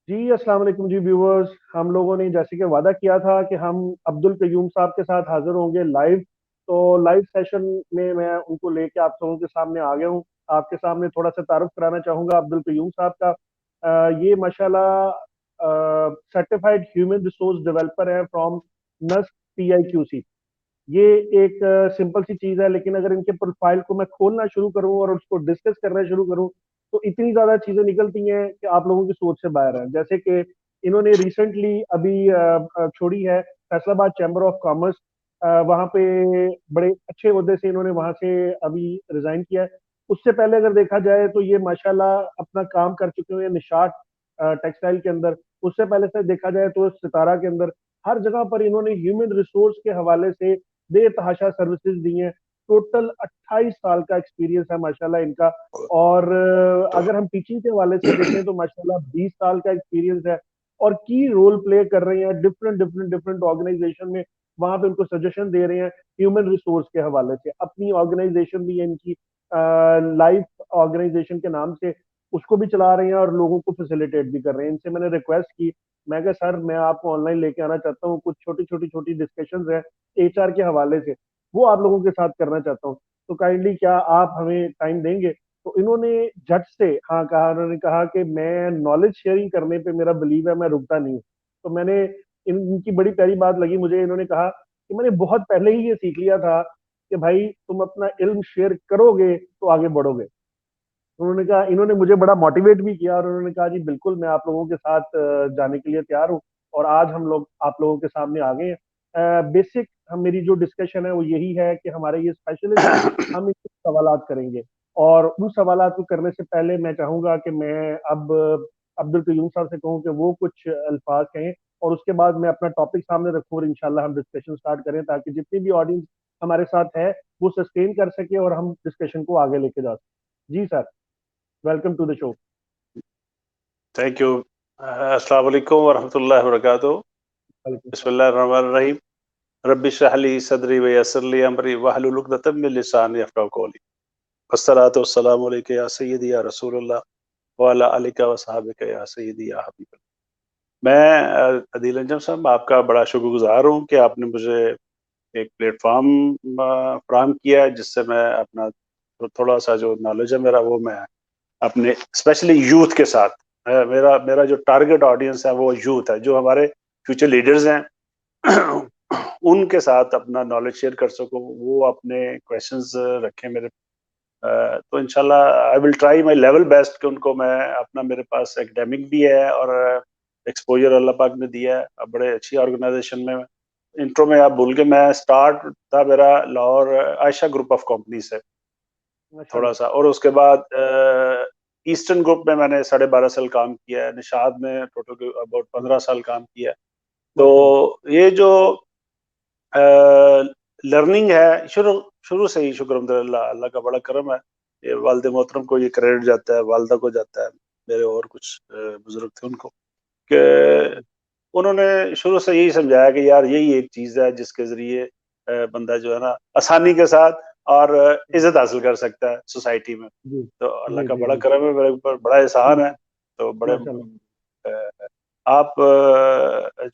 जी अस्सलाम वालेकुम जी व्यूवर्स। हम लोगों ने जैसे कि वादा किया था कि हम अब्दुल कयूम साहब के साथ हाजिर होंगे लाइव। तो लाइव सेशन में मैं उनको लेके आप लोगों के सामने आ गया हूँ। आपके सामने थोड़ा सा तारुफ कराना चाहूँगा अब्दुल कयूम साहब का। ये माशाल्लाह सर्टिफाइड ह्यूमन रिसोर्स डेवलपर है फ्रॉम नस्ट PIQC। ये एक सिंपल सी चीज है, लेकिन अगर इनके प्रोफाइल को मैं खोलना शुरू करूं और उसको डिस्कस करना शुरू करूं तो इतनी ज्यादा चीजें निकलती हैं कि आप लोगों की सोच से बाहर है। जैसे कि इन्होंने रिसेंटली अभी छोड़ी है फैसलाबाद चैम्बर ऑफ कॉमर्स। वहां पे बड़े अच्छे ओहदे से इन्होंने वहां से अभी रिजाइन किया है। उससे पहले अगर देखा जाए तो ये माशाल्लाह अपना काम कर चुके हुए हैं निशात टेक्सटाइल के अंदर। उससे पहले से देखा जाए तो सितारा के अंदर हर जगह पर इन्होंने ह्यूमन रिसोर्स के हवाले से बेतहाशा सर्विसेज दी हैं। टोटल 28 साल का एक्सपीरियंस है माशाल्लाह इनका। और अगर हम टीचिंग के हवाले से देखें तो माशाल्लाह 20 साल का एक्सपीरियंस है। और की रोल प्ले कर रहे हैं डिफरेंट डिफरेंट डिफरेंट ऑर्गेनाइजेशन में। वहां पे उनको सजेशन दे रहे हैं ह्यूमन रिसोर्स के हवाले से। अपनी ऑर्गेनाइजेशन भी है इनकी, लाइफ ऑर्गेनाइजेशन के नाम से, उसको भी चला रहे हैं और लोगों को फैसिलिटेट भी कर रहे हैं। इनसे मैंने रिक्वेस्ट की, मैं कहा सर मैं आपको ऑनलाइन लेके आना चाहता हूँ, कुछ छोटी छोटी छोटी डिस्कशन है HR के हवाले से, वो आप लोगों के साथ करना चाहता हूँ। तो काइंडली क्या आप हमें टाइम देंगे? तो इन्होंने झट से हाँ कहा। उन्होंने कहा कि मैं नॉलेज शेयरिंग करने पे मेरा बिलीव है, मैं रुकता नहीं हूँ। तो मैंने इनकी बड़ी प्यारी बात लगी मुझे। इन्होंने कहा कि मैंने बहुत पहले ही ये सीख लिया था कि भाई तुम अपना इल्म शेयर करोगे तो आगे बढ़ोगे। उन्होंने कहा, इन्होंने मुझे बड़ा मोटिवेट भी किया और उन्होंने कहा जी बिल्कुल मैं आप लोगों के साथ जाने के लिए तैयार हूँ। और आज हम लोग आप लोगों के सामने आ गए हैं। बेसिक हम मेरी जो डिस्कशन है वो यही है कि हमारे ये स्पेशलिस्ट हैं, हम इनसे सवालात करेंगे। और उन सवालात को करने से पहले मैं चाहूंगा कि मैं अब अब्दुल कयूम साहब से कहूँ कि वो कुछ अल्फाज कहें, और उसके बाद मैं अपना टॉपिक सामने रखूँ और इंशाल्लाह हम डिस्कशन स्टार्ट करें, ताकि जितनी भी ऑडियंस हमारे साथ है वो सस्टेन कर सके और हम डिस्कशन को आगे लेके जा सकें। जी sir, welcome to the show. Thank you. अस्सलाम वालेकुम वरहमतुल्लाहि वबरकातुहू। बिस्मिल्लाहिर्रहमानिर्रहीम। रब्बि इश्रह ली सदरी व यस्सिर ली अमरी वहलुल उक़दतम मिन लिसानी यफ़क़हू क़ौली। वस्सलातु वस्सलामु अलैका या सय्यदी या रसूलल्लाह व अला आलिका व सहाबिका या सय्यदी या हबीबल्लाह। मैं अदील अंजम साहब आपका बड़ा शुक्रगुज़ार हूँ कि आपने मुझे एक प्लेटफ़ॉर्म फ़राहम किया है, जिससे मैं अपना थोड़ा-सा जो नॉलेज है मेरा, वो मैं अपने स्पेशली यूथ के साथ, मेरा मेरा जो टारगेट ऑडियंस है वो यूथ है, जो हमारे फ्यूचर लीडर्स हैं। उनके साथ अपना नॉलेज शेयर कर सकूं, वो अपने क्वेश्चंस रखें मेरे। तो इंशाल्लाह I will try my level best कि उनको मैं अपना, मेरे पास एकेडमिक भी है और एक्सपोजर अल्लाह पाक ने दिया है। अब बड़े अच्छी ऑर्गेनाइजेशन में, इंट्रो में आप भूल के, मैं स्टार्ट था मेरा Lahore Ayesha group of company से थोड़ा माशाल्लाह। सा, और उसके बाद ईस्टर्न ग्रुप में मैंने 12.5 साल काम किया है, निशाद में टोटल अबाउट 15 साल काम किया है। तो माशाल्लाह। ये जो लर्निंग है, शुरू शुरू से ही शुक्र अल्हम्दुलिल्लाह, अल्लाह का बड़ा करम है। ये वालिद मोहतरम को ये क्रेडिट जाता है, वालदा को जाता है, मेरे और कुछ बुजुर्ग थे उनको, कि उन्होंने शुरू से यही समझाया कि यार यही एक चीज है जिसके जरिए बंदा जो है ना आसानी के साथ और इज्जत हासिल कर सकता है सोसाइटी में। जी तो अल्लाह जी का जी बड़ा जी। करम है, मेरे ऊपर बड़ा एहसान है। तो बड़े माशाल्लाह। आप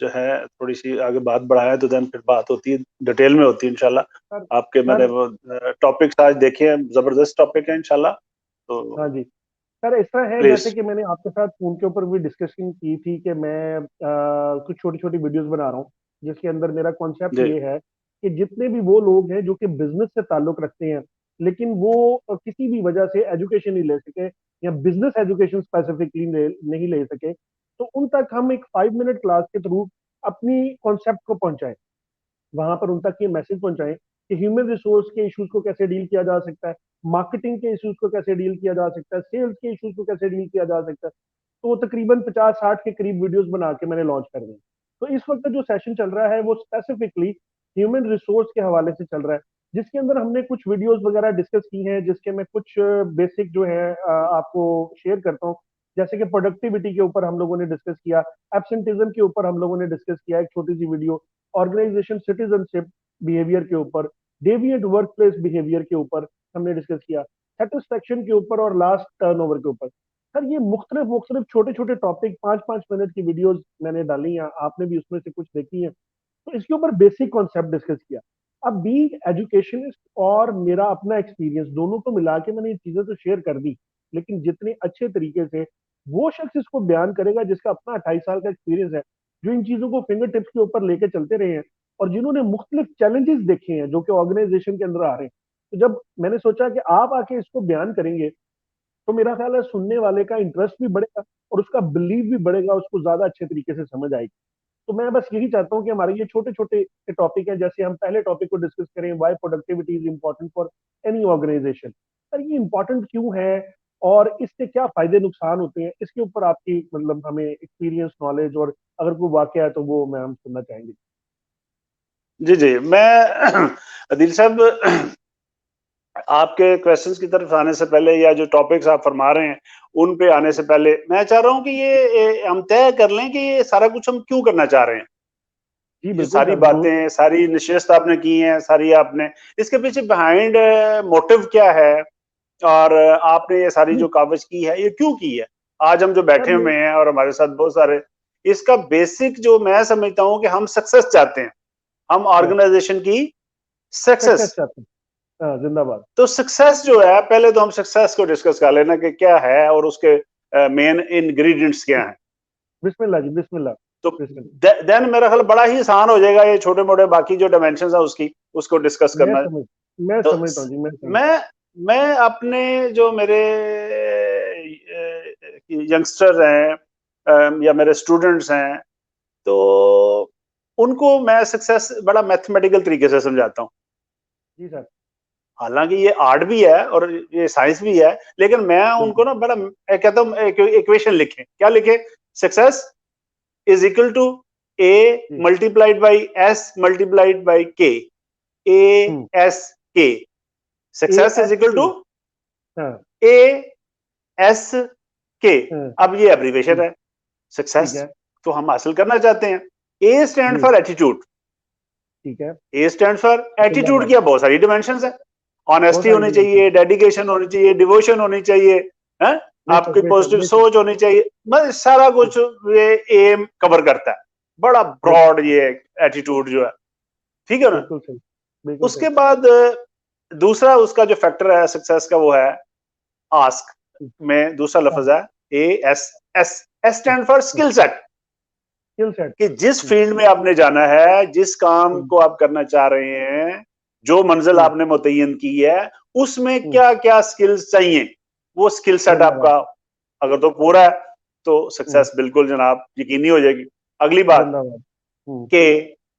जो है थोड़ी सी आगे बात बढ़ाएं तो देन फिर बात होती है, डिटेल में होती है सर इंशाल्लाह। आपके मैंने सर वो टॉपिक्स आज देखे हैं, जबरदस्त टॉपिक है इंशाल्लाह। हाँ तो जी। सर इस तरह है जैसे प्लीज। कि मैंने आपके साथ फोन के ऊपर भी डिस्कशन की थी कि मैं कुछ छोटी छोटी वीडियोस बना रहा हूँ, जिसके अंदर मेरा कॉन्सेप्ट जी ये है कि जितने भी वो लोग हैं जो कि बिजनेस से ताल्लुक रखते हैं, लेकिन वो किसी भी वजह से एजुकेशन नहीं ले सके या बिजनेस एजुकेशन स्पेसिफिकली नहीं ले सके, तो उन तक हम एक 5 मिनट क्लास के थ्रू अपनी कॉन्सेप्ट को पहुंचाएं। वहां पर उन तक ये मैसेज पहुंचाएं कि ह्यूमन रिसोर्स के इश्यूज को कैसे डील किया जा सकता है, मार्केटिंग के इश्यूज को कैसे डील किया जा सकता है, सेल्स के इश्यूज को कैसे डील किया जा सकता है। तो वो तकरीबन 50-60 के करीब वीडियोस बना के मैंने लॉन्च कर दिए। तो इस वक्त जो सेशन चल रहा है वो स्पेसिफिकली ह्यूमन रिसोर्स के हवाले से चल रहा है, जिसके अंदर हमने कुछ वीडियोस वगैरह डिस्कस की हैं, जिसके मैं कुछ बेसिक जो है आपको शेयर करता हूँ। जैसे कि प्रोडक्टिविटी के ऊपर हम लोगों ने डिस्कस किया, एब्सेंटिज्म के ऊपर हम लोगों ने डिस्कस किया एक छोटी सी वीडियो, ऑर्गेनाइजेशन सिटीजनशिप बिहेवियर के ऊपर, डेविएंट वर्क प्लेस बिहेवियर के ऊपर हमने डिस्कस किया, सेटिस्फेक्शन के ऊपर और लास्ट टर्नओवर के ऊपर। सर ये मुख्तलिफ मुख्तलिफ छोटे छोटे टॉपिक 5-5 मिनट की वीडियोस मैंने डाली हैं, आपने भी उसमें से कुछ देखी हैं। तो इसके ऊपर बेसिक कॉन्सेप्ट डिस्कस किया। अब बीइंग एजुकेशनिस्ट और मेरा अपना एक्सपीरियंस दोनों को मिला के मैंने ये चीजें तो शेयर कर दी, लेकिन जितने अच्छे तरीके से वो शख्स इसको बयान करेगा जिसका अपना 28 साल का एक्सपीरियंस है, जो इन चीजों को फिंगर टिप्स के ऊपर लेके चलते रहे हैं और जिन्होंने मुख्तलिफ चैलेंजेस देखे हैं जो कि ऑर्गेनाइजेशन के अंदर आ रहे हैं। तो जब मैंने सोचा कि आप आके इसको बयान करेंगे, तो मेरा ख्याल है सुनने वाले का इंटरेस्ट भी बढ़ेगा और उसका बिलीव भी बढ़ेगा, उसको ज्यादा अच्छे तरीके से समझ आएगी। तो मैं बस यही चाहता हूँ कि हमारे ये छोटे छोटे टॉपिक हैं, जैसे हम पहले टॉपिक को डिस्कस करें, why productivity is important for any organisation. Sir ये इंपॉर्टेंट क्यों है और इससे क्या फायदे नुकसान होते हैं, इसके ऊपर आपकी मतलब हमें एक्सपीरियंस नॉलेज और अगर कोई वाकया है तो वो मैं हम सुनना चाहेंगे। जी जी, मैं अदील साहब आपके क्वेश्चंस की तरफ आने से पहले या जो टॉपिक्स आप फरमा रहे हैं उन पे आने से पहले मैं चाह रहा हूं कि ये हम तय कर लें कि ये सारा कुछ हम क्यों करना चाह रहे हैं। जी ये बिल्कुल सारी सर, जरूर। बातें, सारी निश्चित आपने की हैं, सारी आपने इसके पीछे बिहाइंड मोटिव क्या है और आपने ये सारी नहीं जो कावज की है ये क्यों की है। आज हम जो सर, बैठे मैं हुए हैं और हमारे साथ बहुत सारे, इसका बेसिक जो मैं समझता हूं कि हम सक्सेस चाहते हैं, हम ऑर्गेनाइजेशन की सक्सेस सक्सेस। चाहते हैं। हाँ, जिंदाबाद। तो सक्सेस जो है, पहले तो हम सक्सेस को डिस्कस कर लेना कि क्या है और उसके मेन इंग्रेडिएंट्स क्या हैं। बिस्मिल्लाह जी, बिस्मिल्लाह। तो बिस्मिल्लाह। देन मेरा ख्याल बड़ा ही आसान हो जाएगा ये छोटे मोटे बाकी जो डायमेंशंस है उसकी उसको डिस्कस मैं करना। समझ मैं तो समझता हूँ जी, मैं समझ। मैं मैं अपने जो मेरे यंगस्टर्स हैं या मेरे स्टूडेंट्स हैं, तो उनको मैं सक्सेस बड़ा मैथमेटिकल तरीके से समझाता हूँ। जी सर। हालांकि ये आर्ट भी है और ये साइंस भी है, लेकिन मैं उनको बिल्कुल। ना बड़ा कहता हूँ एक इक्वेशन लिखें। क्या लिखें? Success is equal to A G. Multiplied by S multiplied by K, A hmm. S K. A success is S equal K. टू हाँ। ए एस के। हाँ। अब ये एब्रीवेशन ठीक। है। ठीक सक्सेस है। तो हम हासिल करना चाहते हैं। ए स्टैंड जी। For attitude. ठीक है। ए स्टैंड फॉर एटीट्यूड जिंदाबाद। की बहुत सारी डिमेंशन है। बहुत ऑनेस्टी सारी होनी डिमेंशन। चाहिए, डेडिकेशन होनी चाहिए, डिवोशन होनी चाहिए, है? बेशक आपकी बेशक पॉजिटिव बेशक। सोच होनी चाहिए। बस सारा कुछ ये एम कवर करता है। बड़ा बिल्कुल। ब्रॉड ये एटीट्यूड जो है, ठीक है ना? बिल्कुल सही। बिल्कुल सही। उसके बाद दूसरा उसका जो फैक्टर है सक्सेस का वो है आस्क। में दूसरा हाँ। लफ्ज है A S S. S stand for skill set. Skill set. कि जिस फील्ड में आपने जाना है, जिस काम हम्म। को आप करना चाह रहे हैं, जो मंजिल हम्म। आपने मुतय्यन की है, उसमें हम्म। क्या क्या स्किल्स चाहिए, वो स्किल सेट जिंदाबाद। आपका अगर तो पूरा है तो हम्म। सक्सेस बिल्कुल जनाब यकीनी हो जाएगी। अगली बात, जिंदाबाद। हम्म।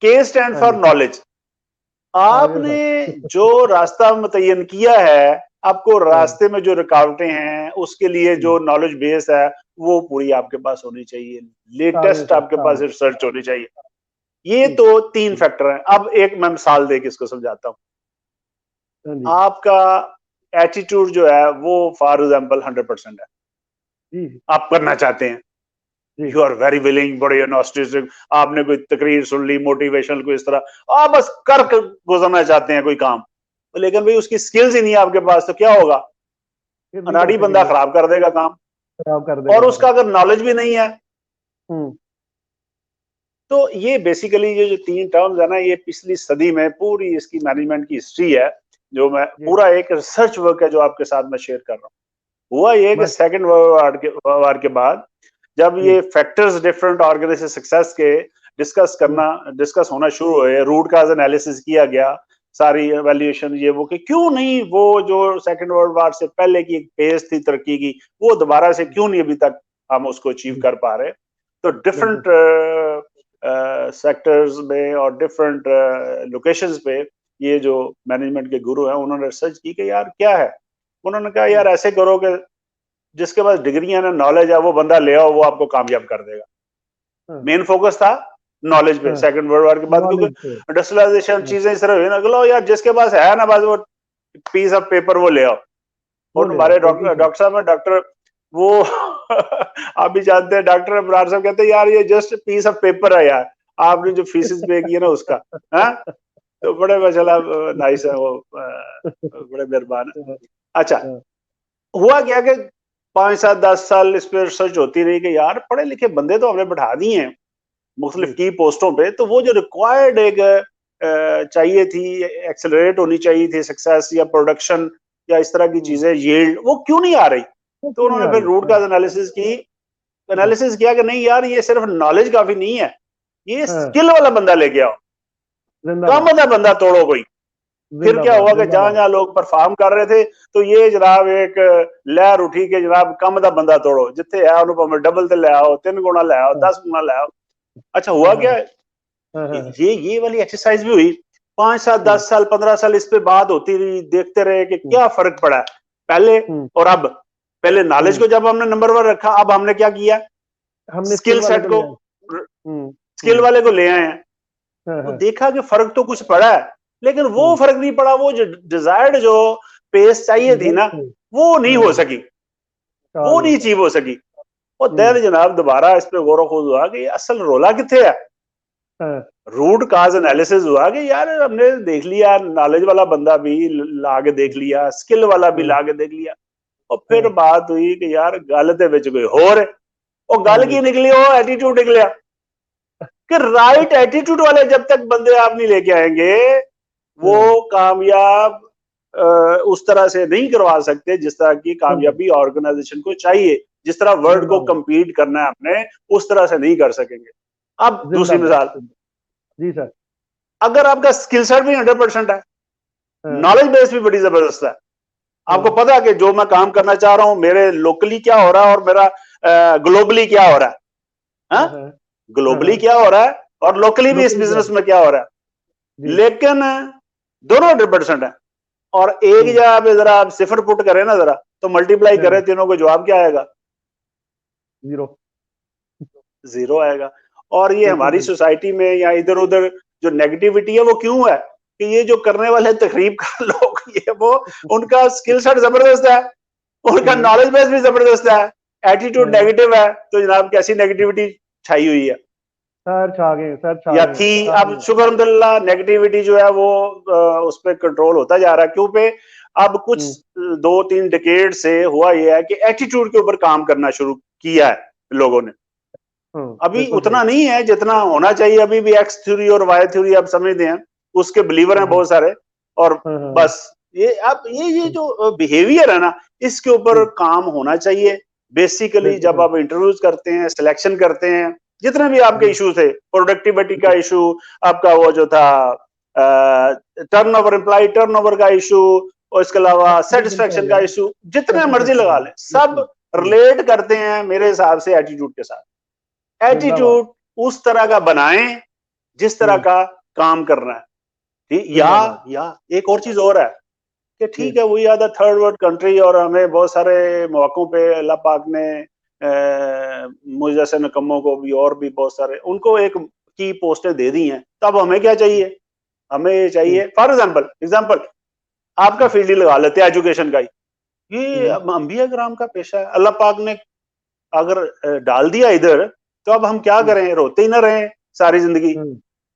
के स्टैंड हाँ फॉर जी। नॉलेज। आगे आपने साहब। जो रास्ता मुतय्यन किया है, आपको हाँ। रास्ते में जो रुकावटें हैं उसके लिए हम्म। जो नॉलेज बेस है वो पूरी आपके पास होनी चाहिए। सारे लेटेस्ट सर आपके पास सारे। रिसर्च होनी चाहिए। ये ठीक। तो तीन ठीक। फैक्टर हैं। अब एक मैं मिसाल दे के इसको समझाता हूँ। हाँ जी। आपका एटीट्यूड जो है वो फॉर एग्जाम्पल 100% है, जी। आप करना चाहते हैं, जी। यू आर वेरी विलिंग, बड़े एनोस्टिक, आपने कोई तकरीर सुन ली मोटिवेशनल कोई इस तरह, आप बस कर गुजरना चाहते हैं कोई काम, लेकिन भाई उसकी स्किल्स ही नहीं है आपके पास, तो क्या होगा? फिर नहीं कर अनाड़ी बंदा सकेंगे। खराब कर देगा काम। खराब कर देगा और सारा। उसका अगर नॉलेज भी नहीं है, हम्म। तो ये बेसिकली ये जो तीन टर्म्स है ना, ये पिछली सदी में पूरी इसकी मैनेजमेंट की हिस्ट्री है, जो मैं जी। पूरा एक रिसर्च वर्क है जो आपके साथ मैं शेयर कर रहा हूँ। हुआ ये कि मस्त। सेकंड वर्ल्ड वार के बाद जब जी। ये फैक्टर्स डिफरेंट ऑर्गेनाइजेशन सक्सेस के हम्म। डिस्कस होना शुरू हुए, रूट काज एनालिसिस किया गया, सारी एवेल्युएशन ये वो कि क्यों नहीं वो जो सेकंड वर्ल्ड वार से पहले की एक फेज थी तरक्की की, वो दोबारा से क्यों नहीं अभी तक हम उसको अचीव जी। कर पा रहे। तो बिल्कुल। डिफरेंट सेक्टर्स में और डिफरेंट लोकेशंस पे ये जो मैनेजमेंट के गुरु हैं उन्होंने रिसर्च की कि यार क्या है। उन्होंने कहा यार ऐसे करो कि जिसके पास डिग्री है ना, नॉलेज है, वो बंदा ले आओ, वो आपको कामयाब कर देगा। हाँ। मेन फोकस था नॉलेज पे हाँ। सेकंड वर्ल्ड वॉर के बाद, क्योंकि नॉलेज पे। इंडस्ट्रियलाइजेशन हाँ, चीजें इस तरह हुई ना, लो यार जिसके पास है ना बस वो पीस ऑफ पेपर वो ले आओ। वो और ले आओ, हमारे बिल्कुल सही। डॉक्टर साहब है डॉक्टर वो आप भी जानते हैं डॉक्टर अब्रार साहब कहते हैं यार ये जस्ट पीस ऑफ पेपर है यार, आपने जो फीसिस पे की है ना उसका। हाँ, तो बड़े माशाल्लाह नाइस है वो, बड़े मेहरबान है। हाँ। अच्छा, हाँ। हुआ क्या कि 5 7 10 साल इस पे रिसर्च होती रही कि यार पढ़े लिखे बंदे तो हमने बैठा दिए हैं मुख्तलिफ की पोस्टों पे, तो वो जो रिक्वायर्ड एक चाहिए थी, एक्सेलरेट होनी चाहिए थी सक्सेस या प्रोडक्शन या इस तरह की चीजें, यील्ड, वो क्यों नहीं आ रही? वो तो क्यों नहीं उन्होंने आ फिर रही? रूट का एनालिसिस किया कि नहीं यार, ये सिर्फ नॉलेज काफी नहीं है, ये स्किल वाला बंदा लेके आओ, जिंदाबाद, काम का बंदा तोड़ो कोई। फिर क्या जिंदाबाद, हुआ कि जहां जिंदाबाद। जहां लोग परफॉर्म कर रहे थे, तो ये जनाब एक लहर उठी कि जनाब कम का बंदा तोड़ो, जिथे है उन्होंने डबल ते ले आओ, 3 गुना ले आओ, हाँ, 10 गुना ले आओ। अच्छा हाँ, हुआ हाँ, क्या? हाँ, हाँ, ये वाली एक्सरसाइज भी हुई। 5 7 हम्म, 10 साल 15 साल इस पे बात होती रही, देखते रहे कि हम्म, क्या फर्क पड़ा है पहले हम्म, और अब। पहले नॉलेज हम्म। को जब हमने नंबर 1 रखा, अब हमने क्या किया? हमने स्किल स्किल वाले सेट को को, लिया। हम्म, स्किल वाले को ले आए हैं। हाँ, तो हाँ, देखा कि फर्क तो कुछ पड़ा है, लेकिन वो हम्म, फर्क नहीं पड़ा, वो जो डिजायर्ड जो पेस चाहिए थी ना, रिजल्ट थे। वो नहीं हाँ, हो हाँ, सकी, आ वो गए। नहीं अचीव हो सकी। और हम्म, दैर जनाब दोबारा इस पे गौर खोज हुआ कि ये असल रोला कितने है। हाँ, रूट काज एनालिसिस हुआ कि यार हमने देख लिया, नॉलेज वाला बंदा भी ला के देख लिया, स्किल वाला भी हाँ, ला के देख लिया, और फिर हाँ, बात हुई कि यार गल दे विच कोई होर है। और हाँ गल जी। की निकली, वो एटीट्यूड निकलिया कि राइट एटीट्यूड वाले जब तक बंदे आप नहीं लेके आएंगे, वो हाँ, कामयाब उस तरह से नहीं करवा सकते जिस तरह की बिल्कुल, कामयाबी ऑर्गेनाइजेशन को चाहिए। जिस तरह वर्ल्ड को जिंदाबाद, compete करना है आपने, उस तरह से नहीं कर सकेंगे। अब दूसरी जिंदाबाद, मिसाल, जी सर। अगर आपका स्किल सेट भी 100% है, हाँ, नॉलेज बेस भी बड़ी जबरदस्त है, आपको हाँ, पता है कि जो मैं काम करना चाह रहा हूं, मेरे लोकली क्या हो रहा है और मेरा ग्लोबली क्या हो रहा है, हाँ, हाँ? हाँ, हाँ, ग्लोबली हाँ, क्या हो रहा है और लोकली भी इस लोकली क्या बिजनेस है? में क्या हो रहा है, जी। लेकिन दोनों 100% है। और एक हम्म, जगह पे जरा आप सिफर पुट करें ना, जरा तो मल्टीप्लाई हाँ, करें तीनों को, जवाब क्या आएगा? जीरो। जीरो आएगा। और ये बिल्कुल हमारी बिल्कुल। सोसाइटी में या इधर उधर जो नेगेटिविटी है, वो क्यों है? कि ये जो करने वाले तकरीब का लोग, ये वो, उनका स्किल सेट जबरदस्त है, उनका हम्म, नॉलेज बेस भी जबरदस्त है, एटीट्यूड हाँ, नेगेटिव है, तो जनाब कैसी नेगेटिविटी छाई हुई है सर छा गए, सर छा या गए, थी। छा अब गए। शुक्र अल्हम्दुलिल्लाह नेगेटिविटी जो है वो उस पर कंट्रोल होता जा रहा है। क्यों पे? अब कुछ हम्म, 2 3 डिकेड से हुआ ये है कि एटीट्यूड के ऊपर काम करना शुरू किया है लोगों ने। अभी बिल्कुल सही। उतना नहीं है जितना होना चाहिए, अभी भी एक्स थ्योरी और वाई थ्योरी आप समझते हैं, उसके बिलीवर हैं हाँ, बहुत सारे। और हाँ, हाँ, हाँ, बस ये अब ये हम्म, जो बिहेवियर है ना, इसके ऊपर हम्म, काम होना चाहिए। बेसिकली बिल्कुल जब सही। आप इंटरव्यूज करते हैं, सिलेक्शन करते हैं, जितने भी आपके जी, इशू थे, प्रोडक्टिविटी का जी, इशू, आपका वो जो था turnover, employee turnover का इशू, और इसके अलावा एक्टिविटी बिल्कुल आ सेटिस्फेक्शन गया का ना। इशू, जितने मर्जी सेटिस्फेक्शन लगा है। लें, सब बिल्कुल। रिलेट करते हैं मेरे हिसाब से एटीट्यूड के साथ। जिंदाबाद। एटीट्यूड उस तरह का बनाएं जिस तरह हम्म, का काम करना है। ठीक, जिंदाबाद। या एक और चीज और है कि जी। ठीक है, we are the third world country, और हमें बहुत सारे मौकों पे अल्लाह पाक ने मुझ जैसे नकम्मों को भी, और भी बहुत सारे, उनको एक की पोस्टें दे दी हैं। तब हमें क्या चाहिए? हमें ये जी। चाहिए, फॉर एग्जाम्पल एग्जाम्पल आपका फील्ड ही लगा लेते हैं, एजुकेशन का ही। ये हम्म, अंबिया कराम का पेशा है, अल्लाह पाक ने अगर डाल दिया इधर, तो अब हम क्या हम्म, करें? रोते ही ना रहें सारी जिंदगी? हम्म,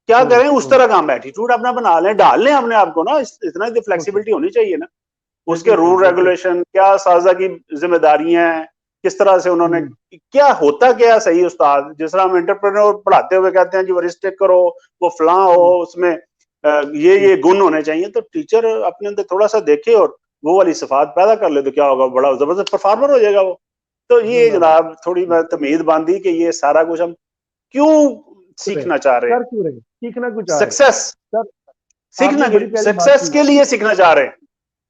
क्या हम्म, करें? उस तरह का एटीट्यूड अपना बना लें, डाल लें अपने आप को ना, इतना तो बिल्कुल सही। फ्लेक्सिबिलिटी होनी चाहिए ना। उसके बिल्कुल सही, रूल बिल्कुल। रेगुलेशन क्या, साजा की जिम्मेदारियां हैं, किस तरह से उन्होंने, हम्म, क्या होता क्या है सही उस्ताद, जिस तरह हम एंटरप्रेन्योर पढ़ाते हुए कहते हैं कि वरिष्ठ करो, वो फलां हो, हम्म, उसमें ये हम्म, ये गुण होने चाहिए, तो टीचर अपने अंदर थोड़ा सा देखे और वो वाली सिफात पैदा कर ले, तो क्या होगा? बड़ा जबरदस्त परफॉर्मर हो जाएगा वो। तो ये जिंदाबाद। जनाब थोड़ी मैं तमीद बांधी कि ये सारा कुछ हम क्यों क्यों रहे? सीखना चाह रहे हैं? कर क्यों रहे? सीखना कुछ चाह रहे? सक्सेस, सर, सीखना आपने क्यों, बड़ी प्यारी बात सक्सेस की। के लिए सीखना चाह रहे हैं।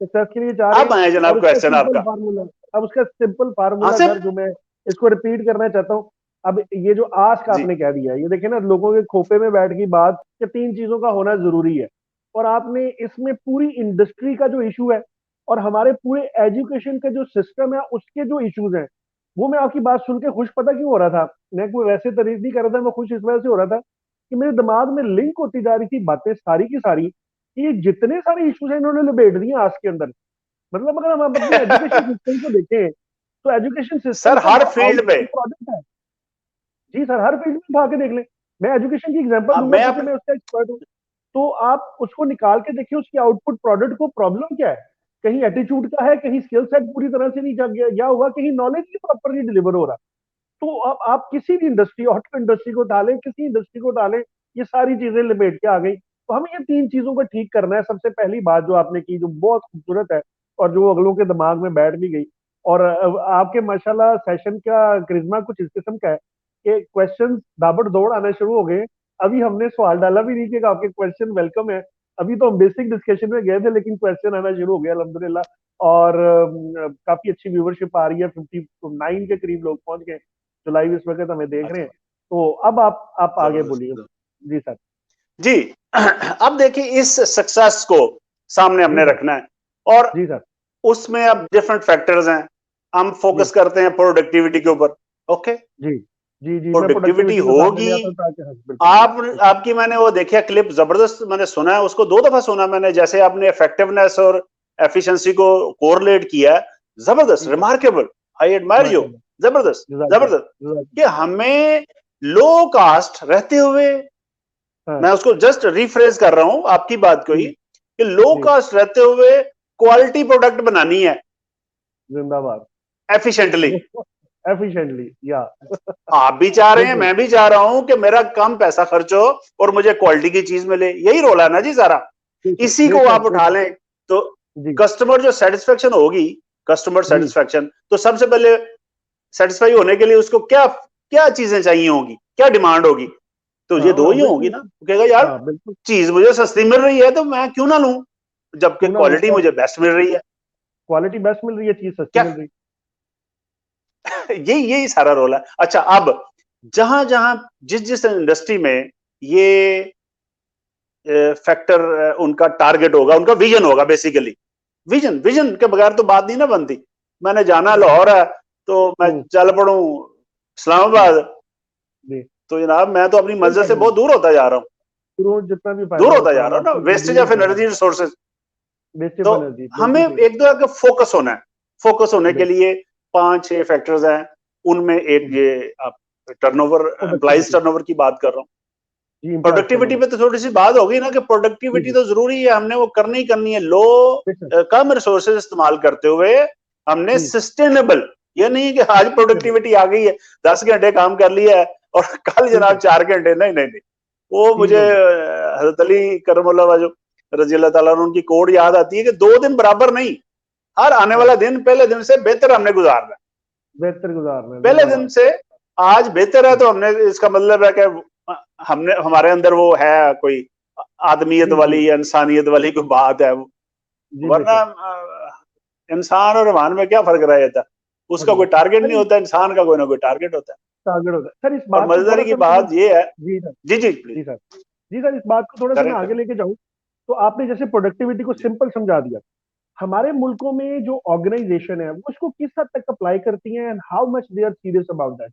सक्सेस के लिए चाह रहे अब हैं। आए और जनाब उसका क्वेश्चन सिंपल आपका। फार्मूला, अब उसका सिंपल हाँ फार्मूला सर, सिर्फ जो मैं इसको रिपीट करना चाहता हूँ। अब ये जो आस्क जी, आपने कह दिया, ये देखिए ना, लोगों के खोपे में बैठ की बात कि 3 चीजों का होना जरूरी है। और आपने इसमें पूरी इंडस्ट्री का जो इशू है और हमारे पूरे एजुकेशन का जो सिस्टम है उसके जो इश्यूज हैं, वो मैं आपकी बात सुन के खुश पता क्यों हो रहा था। मैं कोई वैसे तारीफ नहीं कर रहा था, मैं खुश इस वजह से हो रहा था कि मेरे दिमाग में लिंक होती जा रही थी बातें सारी की सारी, कि ये जितने सारे इश्यूज हैं इन्होंने लपेट दिए आज के अंदर। मतलब अगर हम अपनी एजुकेशन सिस्टम को देखें, तो एजुकेशन सिस्टम सर का हर जो फील्ड पे। आउटपुट प्रोडक्ट है। जी सर, हर फील्ड में उठा के देख लें। मैं एजुकेशन की एग्जांपल अब दूंगा मैं क्योंकि अपने मैं उसका एक्सपर्ट हूँ। तो आप उसको निकाल के देखिए, उसकी आउटपुट प्रोडक्ट को प्रॉब्लम क्या है। कहीं एटीट्यूड का है, कहीं स्किल सेट पूरी तरह से नहीं जग गया हुआ, कहीं नॉलेज ही प्रॉपरली डिलीवर हो रहा। तो अब आप किसी भी इंडस्ट्री, ऑटो इंडस्ट्री को डालें, किसी इंडस्ट्री को डालें, ये सारी चीजें लिपेट के आ गई। तो हमें ये 3 चीजों को ठीक करना है। सबसे पहली बात जो आपने की, जो बहुत खूबसूरत है और जो अगलों के दिमाग में बैठ भी गई, और आपके माशाल्लाह सेशन का करिश्मा कुछ इस किस्म का है कि क्वेश्चन दाबड़ दौड़ आना शुरू हो गए। अभी हमने सवाल डाला भी नहीं कि आपके क्वेश्चन वेलकम है, अभी तो हम बेसिक डिस्कशन में गए थे, लेकिन क्वेश्चन आना शुरू हो गया अल्हम्दुलिल्लाह। और काफी अच्छी व्यूवरशिप आ रही है, 59 के करीब लोग पहुंच गए जो लाइव इस वक्त हमें देख रहे हैं। तो अब आप आगे बोलिए। जी सर। जी अब देखिए, इस सक्सेस को सामने हमने रखना है, और जी सर। उसमें अब डिफरेंट फैक्टर्स हैं। हम फोकस करते हैं प्रोडक्टिविटी के ऊपर। ओके, जी जी जी, मैं प्रोडक्टिविटी प्रोडक्टिविटी को सामने ले होगी। आता हूं ताकि, हाँ, बिल्कुल आपकी मैंने वो देखिए क्लिप, जबरदस्त मैंने सुना है उसको, 2 दफा सुना मैंने, जैसे आपने इफेक्टिवनेस और एफिशिएंसी को कोरिलेट किया है, जबरदस्त, रिमार्केबल, आई एडमायर यू, जबरदस्त जबरदस्त। कि हमें लो कास्ट रहते हुए, मैं उसको जस्ट रिफ्रेज कर रहा हूं आपकी बात को ही, कि लो कास्ट रहते हुए क्वालिटी प्रोडक्ट बनानी है, जिंदाबाद, एफिशिएंटली। एफिशिएंटली, या आप भी चाह रहे हैं, मैं भी चाह रहा हूं कि मेरा कम पैसा खर्च हो और मुझे क्वालिटी की चीज मिले। यही रोल है ना जी सारा। इसी को आप उठा लें तो कस्टमर जो सेटिस्फेक्शन होगी, कस्टमर सेटिस्फेक्शन, तो सबसे पहले सेटिस्फाई होने के लिए उसको क्या क्या चीजें चाहिए होगी, क्या डिमांड होगी, तो ये 2 ही होगी ना। कहेगा यार चीज मुझे सस्ती मिल रही है तो मैं क्यों ना लूं, जबकि क्वालिटी मुझे बेस्ट मिल रही है। क्वालिटी बेस्ट मिल रही है, चीज सस्ती मिल रही है। यही सारा रोल है। अच्छा, अब जहां जहां जिस जिस इंडस्ट्री में ये फैक्टर उनका टारगेट होगा, उनका विजन होगा, बेसिकली विजन, विजन के बगैर तो बात नहीं ना बनती। मैंने जाना लाहौर है तो मैं चल पड़ूं इस्लामाबाद, तो जनाब मैं तो अपनी मंजिल से बहुत दूर होता जा रहा हूँ, जितना भी दूर होता जा रहा हूँ ना, वेस्टेज ऑफ एनर्जी, रिसोर्सेज। तो हमें एक दो का फोकस होना है। फोकस होने के लिए 5-6 फैक्टर्स हैं, उनमें एक ये आप टर्नओवर, एम्प्लॉइज टर्नओवर की बात कर रहा हूँ। प्रोडक्टिविटी पे तो थोड़ी सी बात होगी ना, कि प्रोडक्टिविटी तो जरूरी है, हमने वो करनी ही करनी है। कम रिसोर्सेज इस्तेमाल करते हुए हमने सस्टेनेबल, ये नहीं कि आज प्रोडक्टिविटी आ गई है, 10 घंटे काम कर लिया है और कल जनाब 4 घंटे, नहीं नहीं नहीं। वो मुझे हजरत अली करमुल्लाह वजह रजी अल्लाह ताला अन्हु उनकी कोड याद आती है कि 2 दिन बराबर नहीं, हर आने वाला दिन पहले दिन से बेहतर हमने गुजारना है, बेहतर गुजारना। पहले दिन से आज बेहतर है तो हमने, इसका मतलब है कि हमने, हमारे अंदर वो है कोई आदमियत वाली या इंसानियत वाली कोई बात है। वरना इंसान और हमान में क्या फर्क रह जाता, उसका कोई टारगेट नहीं होता, इंसान का कोई ना कोई टारगेट होता है। टारगेट होता है। सर इस और बात मजेदारी की बात ये है, जी सर, जी जी जी सर, जी सर, इस बात को थोड़ा सा मैं आगे लेके जाऊं तो आपने जैसे प्रोडक्टिविटी को सिंपल समझा दिया। हमारे मुल्कों में जो ऑर्गेनाइजेशन है वो इसको किस हद तक अप्लाई करती हैं, and how much they are serious about that?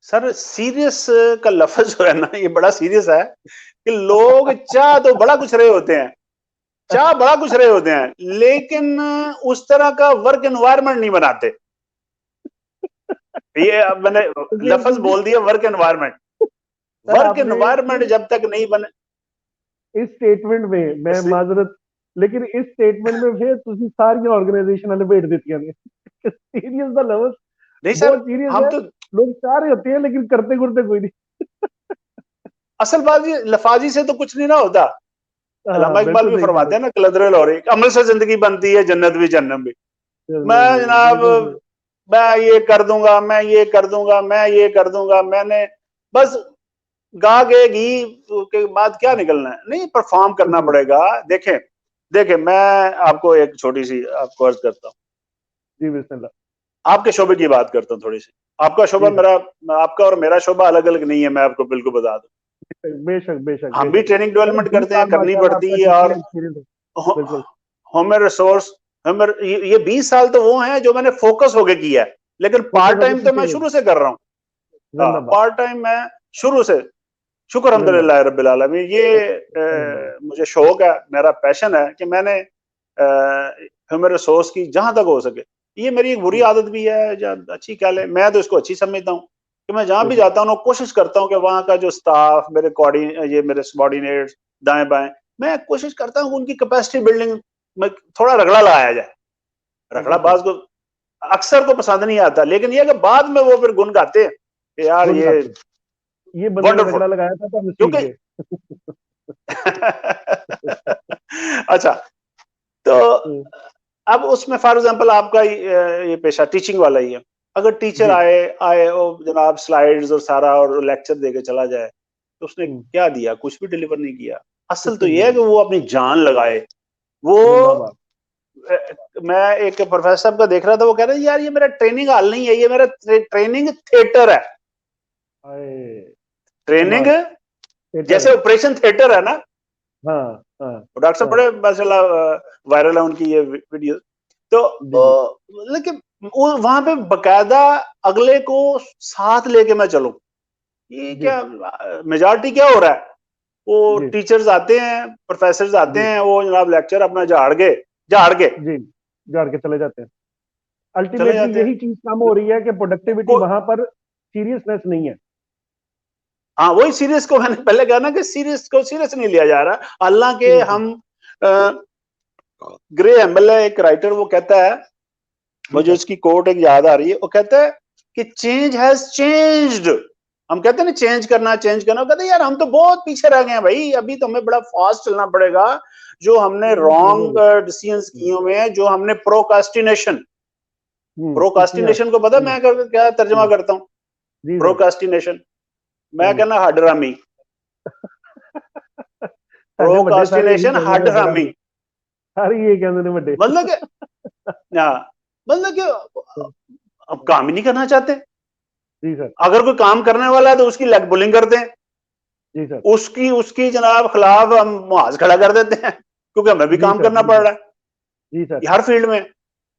Sir serious का लफ्ज जो है ना, ये बड़ा सीरियस है कि लोग चाह तो बड़ा कुछ रहे होते हैं, चाह बड़ा कुछ रहे होते हैं, लेकिन उस तरह का वर्क एनवायरनमेंट नहीं बनाते। ये मैंने लफ्ज बोल दिया, वर्क एनवायरनमेंट। वर्क एनवायरनमेंट जब तक नहीं बने, इस स्टेटमेंट में मैं माजरत, लेकिन इस स्टेटमेंट में फिर ਤੁਸੀਂ ਸਾਰੀਆਂ ਆਰਗੇਨਾਈਜੇਸ਼ਨਾਂ ਲਪੇਟ ਦਿੱਤੀਆਂ ਨੇ। सीरियस ਦਾ लफ्ज नहीं सर, बहुत सीरियस हम है। तो लोग चाह रहे होते हैं लेकिन करते करते कोई नहीं। असल बात ये लफाजी से तो कुछ नहीं ना होता। अल्लामा इकबाल भी फरमाते हैं ना, कलंदरे लौरी, अमल से जिंदगी बनती है, जन्नत भी जहन्नम भी। मैं जनाब मैं ये कर दूंगा, मैं ये कर दूंगा, मैं ये कर दूंगा, मैंने बस गा के घी के बाद क्या निकलना है, नहीं परफॉर्म करना पड़ेगा। देखें देखें, मैं आपको एक छोटी सी आपको अर्ज करता हूँ, जी बिस्मिल्लाह, आपके शोबे की बात करता हूँ थोड़ी सी। आपका शोबा मेरा, आपका और मेरा शोबा अलग अलग नहीं है, मैं आपको बिल्कुल बता दूं। बेशक बेशक, हम भी ट्रेनिंग डेवलपमेंट करते हैं, करनी पड़ती है, और ह्यूमन रिसोर्स, ये 20 साल तो वो हैं जो मैंने फोकस होके किया है, लेकिन पार्ट टाइम तो मैं शुरू से कर रहा हूँ। पार्ट टाइम मैं शुरू से, शुक्र अल्हम्दुलिल्लाह रब्बिल आलमीन। ये मुझे शौक है, मेरा पैशन है कि मैंने ह्यूमन रिसोर्स की जहां तक हो सके, ये मेरी एक बुरी आदत भी है या अच्छी कह ले, मैं तो इसको अच्छी समझता हूँ कि मैं जहां भी जाता हूँ कोशिश करता हूँ कि वहां का जो स्टाफ, मेरे ये मेरे सबॉर्डिनेट्स, दाएं बाएं, मैं कोशिश करता हूँ उनकी कैपेसिटी बिल्डिंग में थोड़ा रगड़ा लगाया जाए। रगड़ा बाज को अक्सर को पसंद नहीं आता, लेकिन ये कि बाद में वो फिर गुन गाते हैं कि यार ये बंदे ने वंडरफुल रगड़ा लगाया था तो हम सीख क्योंकि गए। अच्छा, तो अब उसमें फॉर एग्जांपल आपका ये पेशा टीचिंग वाला ही है। अगर टीचर आए और जनाब स्लाइड्स और सारा और लेक्चर देके चला जाए, तो उसने क्या दिया? कुछ भी डिलीवर नहीं किया। असल तो ये है कि वो अपनी जान लगाए। वो मैं एक प्रोफेसर साहब का देख रहा था, वो कह रहे यार ये मेरा ट्रेनिंग हॉल नहीं है, ये मेरा ट्रेनिंग थिएटर है। ट्रेनिंग जैसे ऑपरेशन थिएटर है ना। हाँ, डॉक्टर साहब बड़े माशाल्लाह वायरल है उनकी ये वीडियो। तो लेकिन वहां पे बकायदा अगले को साथ लेके मैं चलूं, ये क्या मेजॉरिटी क्या हो रहा है? वो टीचर्स आते हैं, प्रोफेसर आते हैं, वो जनाब लेक्चर अपना झाड़ के चले जाते हैं। अल्टीमेटली यही चीज कम हो रही है कि प्रोडक्टिविटी वहां पर सीरियसनेस नहीं है। हाँ, वही सीरियस को मैंने पहले कहा ना कि सीरियस को सीरियस नहीं लिया जा रहा। हालांकि हम ग्रे एम्बल है एक राइटर, वो कहता है, मुझे उसकी कोट एक याद आ रही है, वो कहता है कि चेंज हैज चेंज्ड। हम कहते हैं ना चेंज करना, वो कहते हैं यार हम तो बहुत पीछे रह गए हैं भाई, अभी तो हमें बड़ा फास्ट चलना पड़ेगा। जो हमने रॉन्ग डिसीजंस किए हुए हैं, जो हमने प्रोकास्टिनेशन को पता मैं क्या तर्जुमा करता हूँ? प्रोकास्टिनेशन मैं कहना हडरामी। प्रोकास्टिनेशन हडरामी, मतलब कि अब काम ही नहीं करना चाहते। अगर कोई काम करने वाला है तो उसकी लेग पुलिंग करते हैं, उसकी जनाब खिलाफ हम मुआज खड़ा कर देते हैं, क्योंकि हमें भी काम करना पड़ रहा है हर फील्ड में।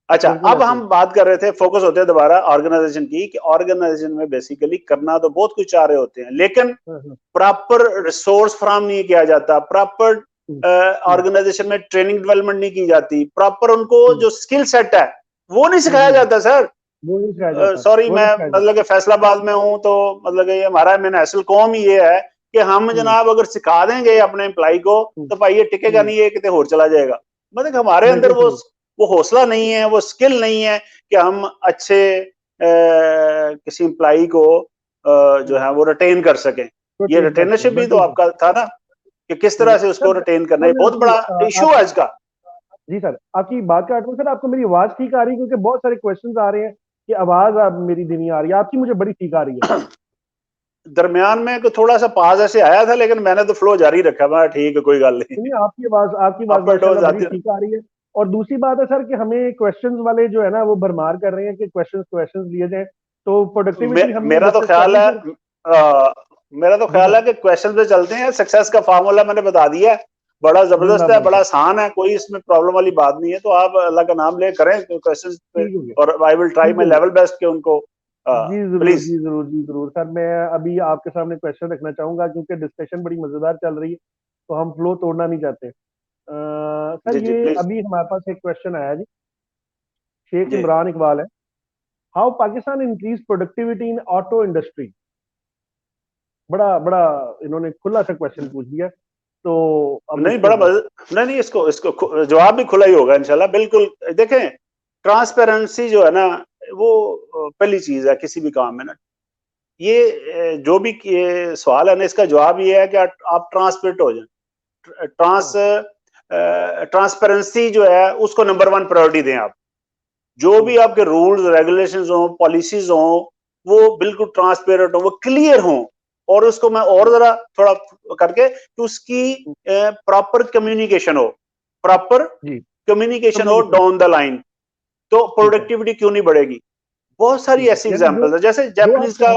अच्छा, अब हम बात कर रहे थे, फोकस होते हैं दोबारा ऑर्गेनाइजेशन की, कि ऑर्गेनाइजेशन में बेसिकली करना तो बहुत कुछ चाह रहे होते हैं, लेकिन प्रॉपर रिसोर्स फराहम नहीं किया जाता, प्रॉपर ऑर्गेनाइजेशन में ट्रेनिंग डेवलपमेंट नहीं की जाती, प्रॉपर उनको जो स्किल सेट है वो नहीं सिखाया जाता। सर सॉरी, मैं मतलब कि फैसलाबाद में हूं, तो मतलब कि हमारा मेन असल कौम ही ये है कि हम जनाब अगर सिखा देंगे अपने एम्प्लॉय को तो भाई ये टिकेगा नहीं, ये कितने और चला जाएगा। मतलब हमारे अंदर वो हौसला नहीं है, वो स्किल नहीं है कि हम अच्छे किसी एम्प्लॉय को जो है वो रिटेन कर सकें। ये रिटेनरशिप भी तो आपका था ना, कि किस तरह से उसको रिटेन करना है, बहुत बड़ा इशू है इसका। जी सर, आपकी बात काट रहा हूं सर, आपको मेरी आवाज ठीक आ रही है? क्योंकि बहुत सारे क्वेश्चंस आ रहे हैं कि आवाज आप मेरी धीमी आ रही है, आपकी मुझे बड़ी ठीक आ रही है। दरमियान में थोड़ा सा पाज ऐसे आया था, लेकिन मैंने तो फ्लो जारी रखा। मैं ठीक है, कोई गल नहीं। आपकी आवाज माशाल्लाह बड़ी ठीक आ रही है। और दूसरी बात है सर कि हमें क्वेश्चंस वाले जो है ना वो भरमार कर रहे हैं कि क्वेश्चंस लिए जाए, तो प्रोडक्टिविटी हमने मेरा तो ख्याल है कि क्वेश्चन पे चलते हैं। सक्सेस का फार्मूला मैंने बता दिया है, बड़ा जबरदस्त है, बड़ा आसान है, कोई इसमें प्रॉब्लम वाली बात नहीं है। तो आप अल्लाह का नाम ले करें क्वेश्चन पे, और I will try my level best के उनको प्लीज। जी जरूर सर, मैं अभी आपके सामने क्वेश्चन रखना चाहूंगा क्योंकि डिस्कशन बड़ी मजेदार चल रही है, तो हम फ्लो तोड़ना नहीं चाहते। सर ये अभी हमारे पास एक क्वेश्चन आया जी, शेख इमरान इकबाल है, how Pakistan increase productivity in auto industry. बड़ा बड़ा इन्होंने खुला सा क्वेश्चन पूछ दिया, तो अब नहीं बड़ा नहीं, इसको जवाब भी खुला ही होगा इंशाल्लाह। बिल्कुल, देखें ट्रांसपेरेंसी जो है ना, वो पहली चीज है किसी भी काम में ना। ये जो भी ये सवाल है ना, इसका जवाब ये है कि आप ट्रांसपेरेंट हो जाए। ट्रांसपेरेंसी जो है उसको नंबर 1 प्रायोरिटी दें आप। जो भी आपके रूल्स रेगुलेशंस हो, पॉलिसीज हो, वो बिल्कुल ट्रांसपेरेंट हो, वो क्लियर हो, और उसको मैं और जरा थोड़ा करके कि उसकी प्रॉपर कम्युनिकेशन हो, डाउन द लाइन, तो प्रोडक्टिविटी क्यों नहीं बढ़ेगी? बहुत सारी ऐसी एग्जांपल्स है, जैसे जापानीज का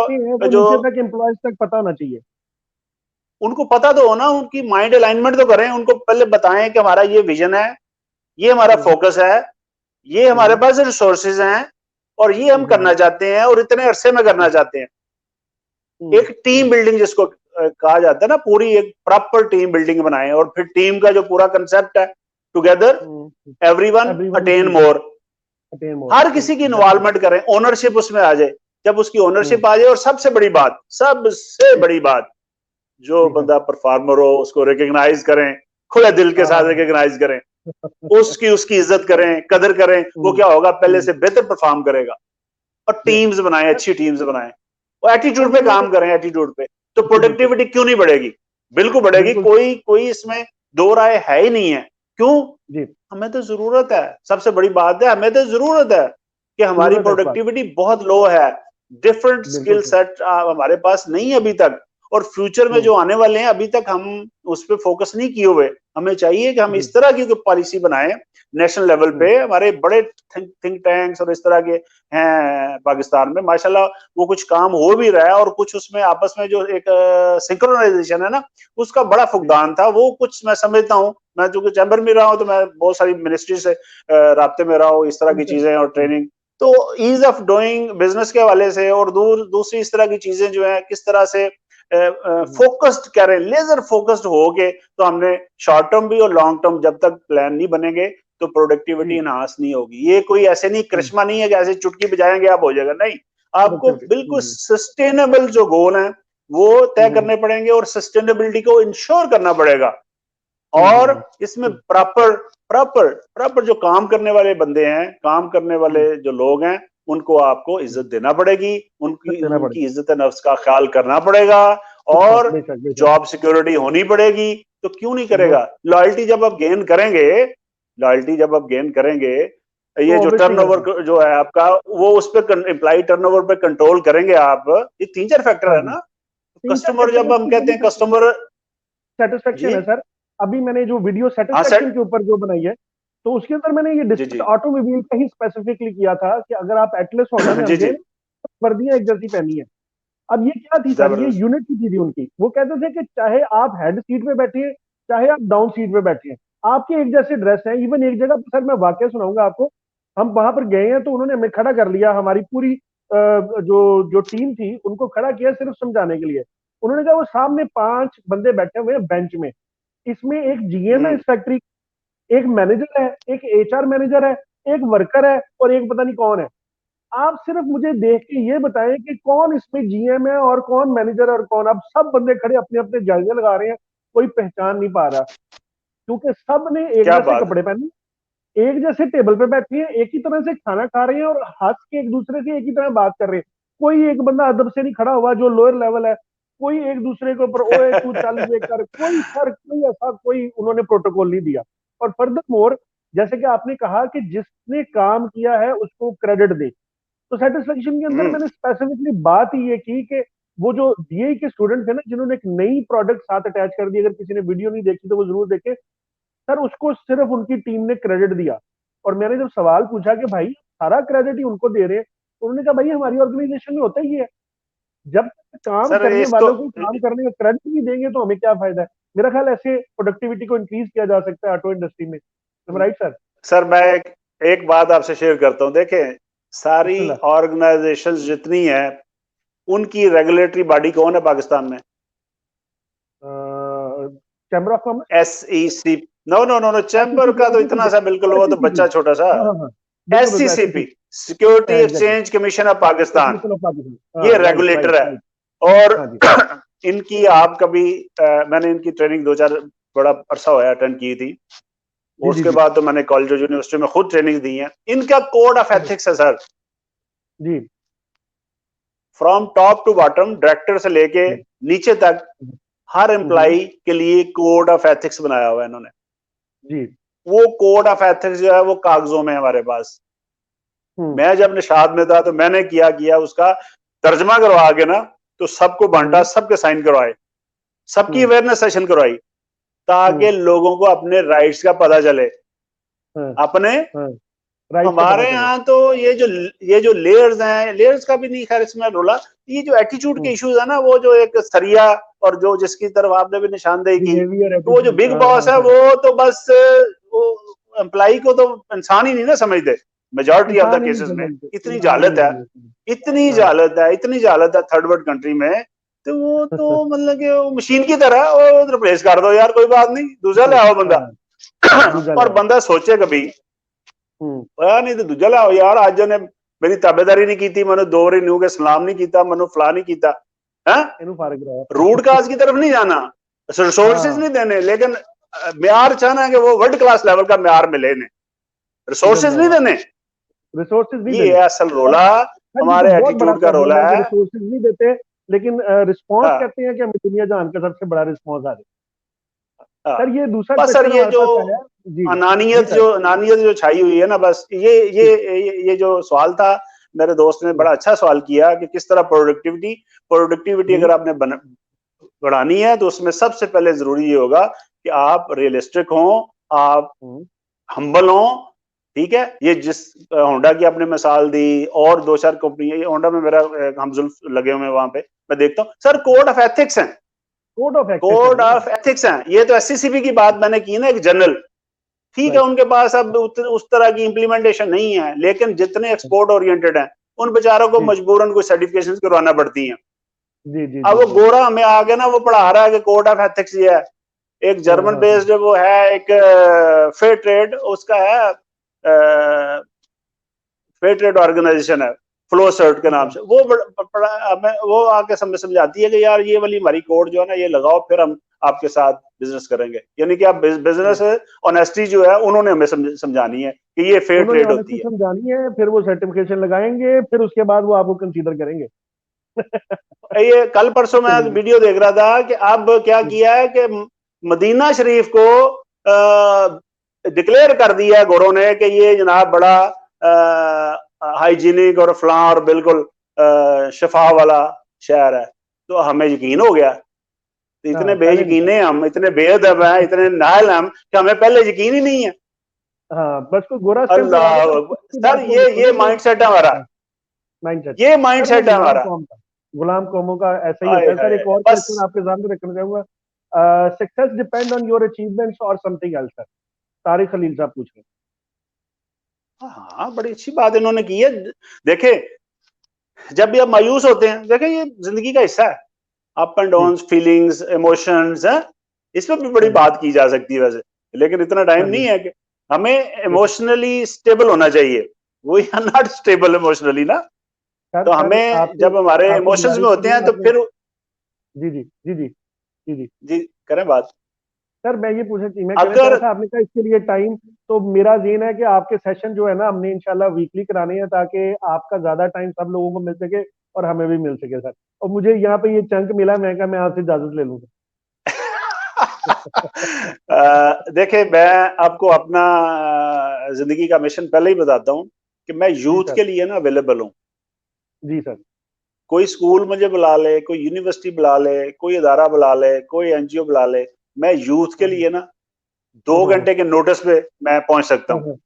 जो एम्प्लॉयज तक पता होना चाहिए, उनको पता तो हो ना, उनकी माइंड अलाइनमेंट तो करें, उनको पहले बताएं कि हमारा ये विजन है, ये हमारा फोकस है, ये हमारे पास रिसोर्सेज हैं, और ये हम करना चाहते हैं, और इतने अरसे में करना चाहते हैं। एक टीम बिल्डिंग जिसको कहा जाता है ना, पूरी एक प्रॉपर टीम बिल्डिंग बनाएं, और फिर टीम का जो पूरा कंसेप्ट है, टुगेदर एवरीवन अटेन मोर, हर किसी की इन्वॉल्वमेंट करें, ओनरशिप उसमें आ जाए। जब उसकी ओनरशिप आ जाए, और सबसे बड़ी बात जो बंदा परफॉर्मर हो उसको रिकॉग्नाइज करें, खुले दिल के साथ हाँ रिकॉग्नाइज करें, उसकी इज्जत करें, कदर करें। वो क्या होगा, पहले से बेहतर परफॉर्म करेगा। और yes, टीम्स बनाएं, अच्छी टीम्स बनाएं, और सर एटीट्यूड पे मुझे काम करें, एटीट्यूड पे तो जी बिल्कुल प्रोडक्टिविटी क्यों नहीं बढ़ेगी? बिल्कुल बढ़ेगी, बिल्कुल कोई कोई इसमें दो राय है ही नहीं है। क्यों? जी हमें तो जरूरत है, सबसे बड़ी बात है, हमें तो जरूरत है कि हमारी जरूरत है इस बात प्रोडक्टिविटी बहुत लो है। डिफरेंट बिल्कुल स्किल सर सेट हमारे पास नहीं है अभी तक, और फ्यूचर में जो आने वाले हैं अभी तक हम उस पर फोकस नहीं किए हुए। हमें चाहिए कि हम जी इस तरह की पॉलिसी बनाएं नेशनल लेवल पे। हमारे बड़े थिंक टैंक्स और इस तरह के हैं पाकिस्तान में, माशाल्लाह वो कुछ काम हो भी रहा है, और कुछ उसमें आपस में जो एक सिंक्रोनाइजेशन है ना, उसका बड़ा फुकदान था। वो कुछ मैं समझता हूँ, मैं जो चैम्बर में रहा हूँ तो मैं बहुत सारी मिनिस्ट्री से राब्ते में रहा हूँ, इस तरह की चीजें और ट्रेनिंग, तो ईज ऑफ डूइंग बिजनेस के हवाले से, और दूसरी इस तरह की चीजें जो है किस तरह से फोकस्ड करें, लेजर फोकस्ड हो के, तो हमने शॉर्ट टर्म भी और लॉन्ग टर्म जब तक प्लान नहीं बनेंगे तो प्रोडक्टिविटी जी इनहांस नहीं होगी। ये कोई ऐसे नहीं, करिश्मा नहीं है कि ऐसे चुटकी बजाएंगे आप हो जाएगा, नहीं। आपको बिल्कुल सस्टेनेबल जो गोल है वो तय करने पड़ेंगे, और सस्टेनेबिलिटी को इंश्योर करना पड़ेगा। और इसमें प्रॉपर प्रॉपर प्रॉपर जो काम करने वाले बंदे हैं, काम करने वाले जो लोग हैं, उनको आपको इज्जत देना पड़ेगी, उनकी देना उनकी पड़ेगा इज्जत नफ्स का ख्याल करना पड़ेगा, बेशक और बेशक बेशक जॉब सिक्योरिटी होनी पड़ेगी। तो क्यों नहीं वो करेगा? लॉयल्टी जब आप गेन करेंगे, लॉयल्टी जब आप गेन करेंगे, तो ये जो ऑब्वियसली करेगा टर्नओवर जो है आपका, वो उस पर एम्प्लॉय टर्नओवर पे कंट्रोल करेंगे आप। ये तीन चार फैक्टर हाँ है जी ना। तीन चार कस्टमर, फैक्टर जब हम कहते हैं कस्टमर, सेटिस्फेक्शन जी है सर। अभी मैंने जो वीडियो हाँ सेटिस्फेक्शन सर, के ऊपर जो बनाई है, तो उसके अंदर मैंने ये जी डिस्कस जी ऑटोमोबाइल का ही स्पेसिफिकली किया था कि अगर आप एटलस होंडा में हम जी गए जी, तो वर्दियां एक जैसी पहनी है। अब ये क्या थी सर, ये जबरदस्त। यूनिटी थी उनकी। वो कहते थे कि चाहे आप हेड सीट पे बैठिए, चाहे आप डाउन सीट पे बैठिए, आपके एक जैसे ड्रेस हैं। इवन एक जगह सर मैं वाकया सुनाऊंगा आपको। हम वहां पर गए हैं तो उन्होंने हमें खड़ा कर लिया, हमारी पूरी जो जो टीम थी उनको खड़ा किया सिर्फ समझाने के लिए। उन्होंने कहा वो सामने 5 बंदे बैठे हुए हैं बेंच में, इसमें एक जीएम है इस फैक्ट्री, एक मैनेजर है, एक एचआर मैनेजर है, एक वर्कर है, और एक पता नहीं कौन है। आप सिर्फ मुझे देख के ये बताएं कि कौन इसमें जीएम है और कौन मैनेजर है और कौन। अब सब बंदे खड़े अपने अपने जायजे लगा रहे हैं, कोई पहचान नहीं पा रहा, क्योंकि सब ने एक क्या जैसे बात है। कपड़े पहने, एक जैसे टेबल पे बैठे हैं, एक ही तरह से खाना खा रहे हैं, और हंस के एक दूसरे से एक ही तरह बात कर रहे हैं। कोई एक बंदा अदब से नहीं खड़ा हुआ जो लोअर लेवल है, कोई एक दूसरे के ऊपर ओए तू चल ये कर, कोई सर कोई ऐसा कोई उन्होंने प्रोटोकॉल नहीं दिया। और फर्दर मोर, जैसे कि आपने कहा कि जिसने काम किया है उसको क्रेडिट दे, तो सेटिस्फेक्शन के अंदर हम्म, मैंने स्पेसिफिकली बात ही ये की कि वो जो डीआई के स्टूडेंट थे ना, जिन्होंने एक नई प्रोडक्ट साथ अटैच कर दी, अगर किसी ने वीडियो नहीं देखी तो वो जरूर देखे सर, उसको सिर्फ उनकी टीम ने क्रेडिट दिया। और मैंने जब सवाल पूछा कि भाई सारा क्रेडिट ही उनको दे रहे हैं, तो उन्होंने कहा भाई हमारी ऑर्गेनाइजेशन में होता ही है, जब तक काम सर करने इसको, वालों को काम करने का क्रेडिट नहीं देंगे तो हमें क्या फायदा है। मेरा ख्याल ऐसे प्रोडक्टिविटी को इंक्रीज किया जा सकता है ऑटो इंडस्ट्री में। Right sir? सर मैं एक बात आपसे शेयर करता हूँ। देखें, सारी बिस्मिल्लाह। ऑर्गेनाइजेशंस जितनी है, उनकी रेगुलेटरी बॉडी कौन है पाकिस्तान में? Chamber of commerce. SEC। No no no no, chamber SCCP का तो इतना एससीसीपी सा बिल्कुल, वो तो एससीसीपी बच्चा छोटा सा। हाँ हाँ हाँ बिल्कुल बिल्कुल SCCP, SCCP security exactly exchange commission of Pakistan, commission of Pakistan ये हाँ राइट रेगुलेटर राइट है। राइट और हाँ जी इनकी आप कभी मैंने इनकी ट्रेनिंग 2-4 बड़ा अरसा होया अटेंड की थी, और जी जी उसके जी बाद तो मैंने कॉलेज और यूनिवर्सिटी में खुद ट्रेनिंग दी है। इनका कोड ऑफ एथिक्स है सर, जी from top to bottom, director से लेके नीचे तक, हर हम्म, एम्प्लाई के लिए कोड ऑफ एथिक्स बनाया हुआ है इन्होंने। जी वो कोड ऑफ एथिक्स जो है वो कागजों में है हमारे पास। हम्म मैं जब निशाद में था तो मैंने किया किया उसका तर्जमा करवा के ना, तो सबको बांटा, हम्म सबके साइन करवाए, सबकी हम्म अवेयरनेस सेशन करवाई, ताकि हम्म लोगों को अपने राइट्स का पता चले। हाँ अपने, हाँ राइट का पता हमारे चले। यहाँ तो ये जो लेयर्स हैं, लेयर्स का भी नहीं खैर इसमें रोला, ये जो एटीट्यूड के हम्म इश्यूज है ना, वो जो एक सरिया, और जो जिसकी तरफ आपने भी निशानदेही की, बिहेवियर तो वो जो एटीट्यूड बिग हाँ बॉस हाँ है हाँ वो तो बस वो एम्प्लाई को तो इंसान ही नहीं ना समझते, मेजॉरिटी ऑफ द इंसान ही नहीं केसेस में। समझते इतनी इंसान ही जालत नहीं है, समझते इतनी हाँ जालत है, इतनी जालत है थर्ड वर्ल्ड कंट्री में। तो वो तो मतलब कि वो मशीन की तरह, वो रिप्लेस कर दो यार, कोई बात नहीं, दूसरा ले आओ बंदा। हाँ दूसरा और लेवल बंदा सोचे कभी, हम्म नहीं तो दूजा लाओ यार, आज ने मेरी ताबेदारी नहीं की, मैं दो बारी न्यू के सलाम नहीं किया, मैं फला नहीं किया है। ਇਹਨੂੰ ਫਰਕ रूट काज की तरफ नहीं जाना, रिसोर्सेज हाँ नहीं देने, लेकिन म्यार चाहना है कि वो वर्ल्ड क्लास लेवल का म्यार मिले इन्हें, रिसोर्सेज नहीं देने। रिसोर्सेज नहीं ये देने। असल रोला, सर ये तो हमारे बहुत बड़ा एटीट्यूड का प्रॉब्लम रोला है कि है। रिसोर्सेज नहीं देते, लेकिन रिस्पॉन्स हाँ, कहते हैं कि हमें दुनिया जहान का सबसे बड़ा रिस्पॉन्स आ रहा हाँ। है। सर ये दूसरा बस सर क्वेश्चन ये हमारे जो पास आया। जी जी अनानियत सर। जो छाई हुई है ना, बस जी ये जो सवाल था, मेरे दोस्त ने जी बड़ा अच्छा सवाल किया कि किस तरह प्रोडक्टिविटी जी। अगर आपने बढ़ानी है तो उसमें सबसे पहले जरूरी ये होगा कि आप रियलिस्टिक हों, आप हम्म, हम्बल हों। ठीक है, ये जिस होंडा की आपने मिसाल दी और दो चार कंपनी, होंडा में मेरा हम जुल्फ लगे हुए हैं वहां पे, मैं देखता हूँ सर कोड ऑफ एथिक्स है, कोड ऑफ एथिक्स है कोड ना। ऑफ एथिक्स है। ये तो एससीसीबी की बात मैंने की ना, एक जनरल, ठीक है राइट। उनके पास अब उस तरह की इंप्लीमेंटेशन नहीं है, लेकिन जितने एक्सपोर्ट ओरिएंटेड हैं उन बेचारों को जी मजबूरन कोई सर्टिफिकेशन करवाना पड़ती हैं। जी जी अब जी वो जी। गोरा हमें आगे ना वो पढ़ा रहा है कि कोड ऑफ एथिक्स ये है। एक हाँ जर्मन हाँ हाँ। बेस्ड वो है, एक फेयर ट्रेड उसका है, फेयर ट्रेड ऑर्गेनाइजेशन है, फ्लो सर्ट के नाम हाँ, से। वो हमें वो आके समझाती है कि यार ये वाली हमारी कोड जो है ना ये लगाओ, फिर हम आपके साथ बिजनेस करेंगे। यानी कि आप बिजनेस हम्म। ऑनेस्टी जो है उन्होंने हमें समझानी है कि ये फेयर उन्होंने ट्रेड होती ऑनेस्टी है। समझानी है, फिर वो सर्टिफिकेशन लगाएंगे, फिर उसके बाद वो आपको कंसीडर करेंगे। ये कल परसों मैं चलिए। वीडियो देख रहा था कि अब क्या जी किया है कि मदीना शरीफ को डिक्लेयर कर दिया है गोरों ने कि ये जनाब बड़ा हाइजीनिक और फलां और बिल्कुल शफा वाला शहर है। तो हमें यकीन हो गया। तो इतने हाँ, पहले नहीं था। बेयकीने हम, इतने बेअदब हैं, इतने नायल हम कि हमें पहले यकीन ही नहीं है। हाँ, बस कोई गोरा स्टैंप लगा दे अल्लाह तो अकबर। उसकी सर बात वो ये सुनेंगे। माइंड सेट है हमारा, माइंडसेट। ये माइंड सर वो सेट है गुलाम हमारा। कौम था। गुलाम कौमों का ऐसा ही आए होता है सर। हाय, एक और बस। क्वेश्चन आपके सामने रखना चाहूंगा। Success depend on your achievements और something else sir. Tariq Khalil साहब पूछ रहे हाँ, बड़ी अच्छी बात इन्होंने की है। देखे, जब भी आप मायूस होते हैं, देखें ये जिंदगी का हिस्सा है, अप एंड हैं। जी। डाउन, फीलिंग्स, इमोशंस है। इस पर भी बड़ी हाँ जी। बात की जा सकती है वैसे, लेकिन इतना टाइम हाँ जी। नहीं है कि हमें बिल्कुल। इमोशनली स्टेबल होना चाहिए। We are not stable emotionally ना। सर तो सर हमें आपसे जब हमारे आपसे इमोशंस में गुजारिश होते हैं करूंगा तो आपने। फिर जी जी जी जी जी जी। जी करें बात। सर मैं कहना चाह अगर रहा था, आपने कहा इसके लिए टाइम। तो मेरा जेन है कि आपके सेशन जो है ना हमने इंशाल्लाह वीकली कराने हैं, ताकि आपका ज्यादा टाइम सब लोगों को मिल सके और हमें भी मिल सके सर। और मुझे यहाँ पे ये चंक मिला, मैं कहा मैं आपसे इजाजत ले लूंगा। देखिए मैं आपको अपना जिंदगी का मिशन पहले ही बताता हूँ कि मैं जी यूथ सर। के लिए ना अवेलेबल हूँ। जी सर। कोई स्कूल मुझे बुला ले, कोई यूनिवर्सिटी बुला ले, कोई इदारा बुला ले, कोई एनजीओ बुला ले, मैं यूथ के हाँ हाँ लिए ना 2 घंटे के नोटिस पे मैं पहुंच सकता हाँ हूँ। हाँ,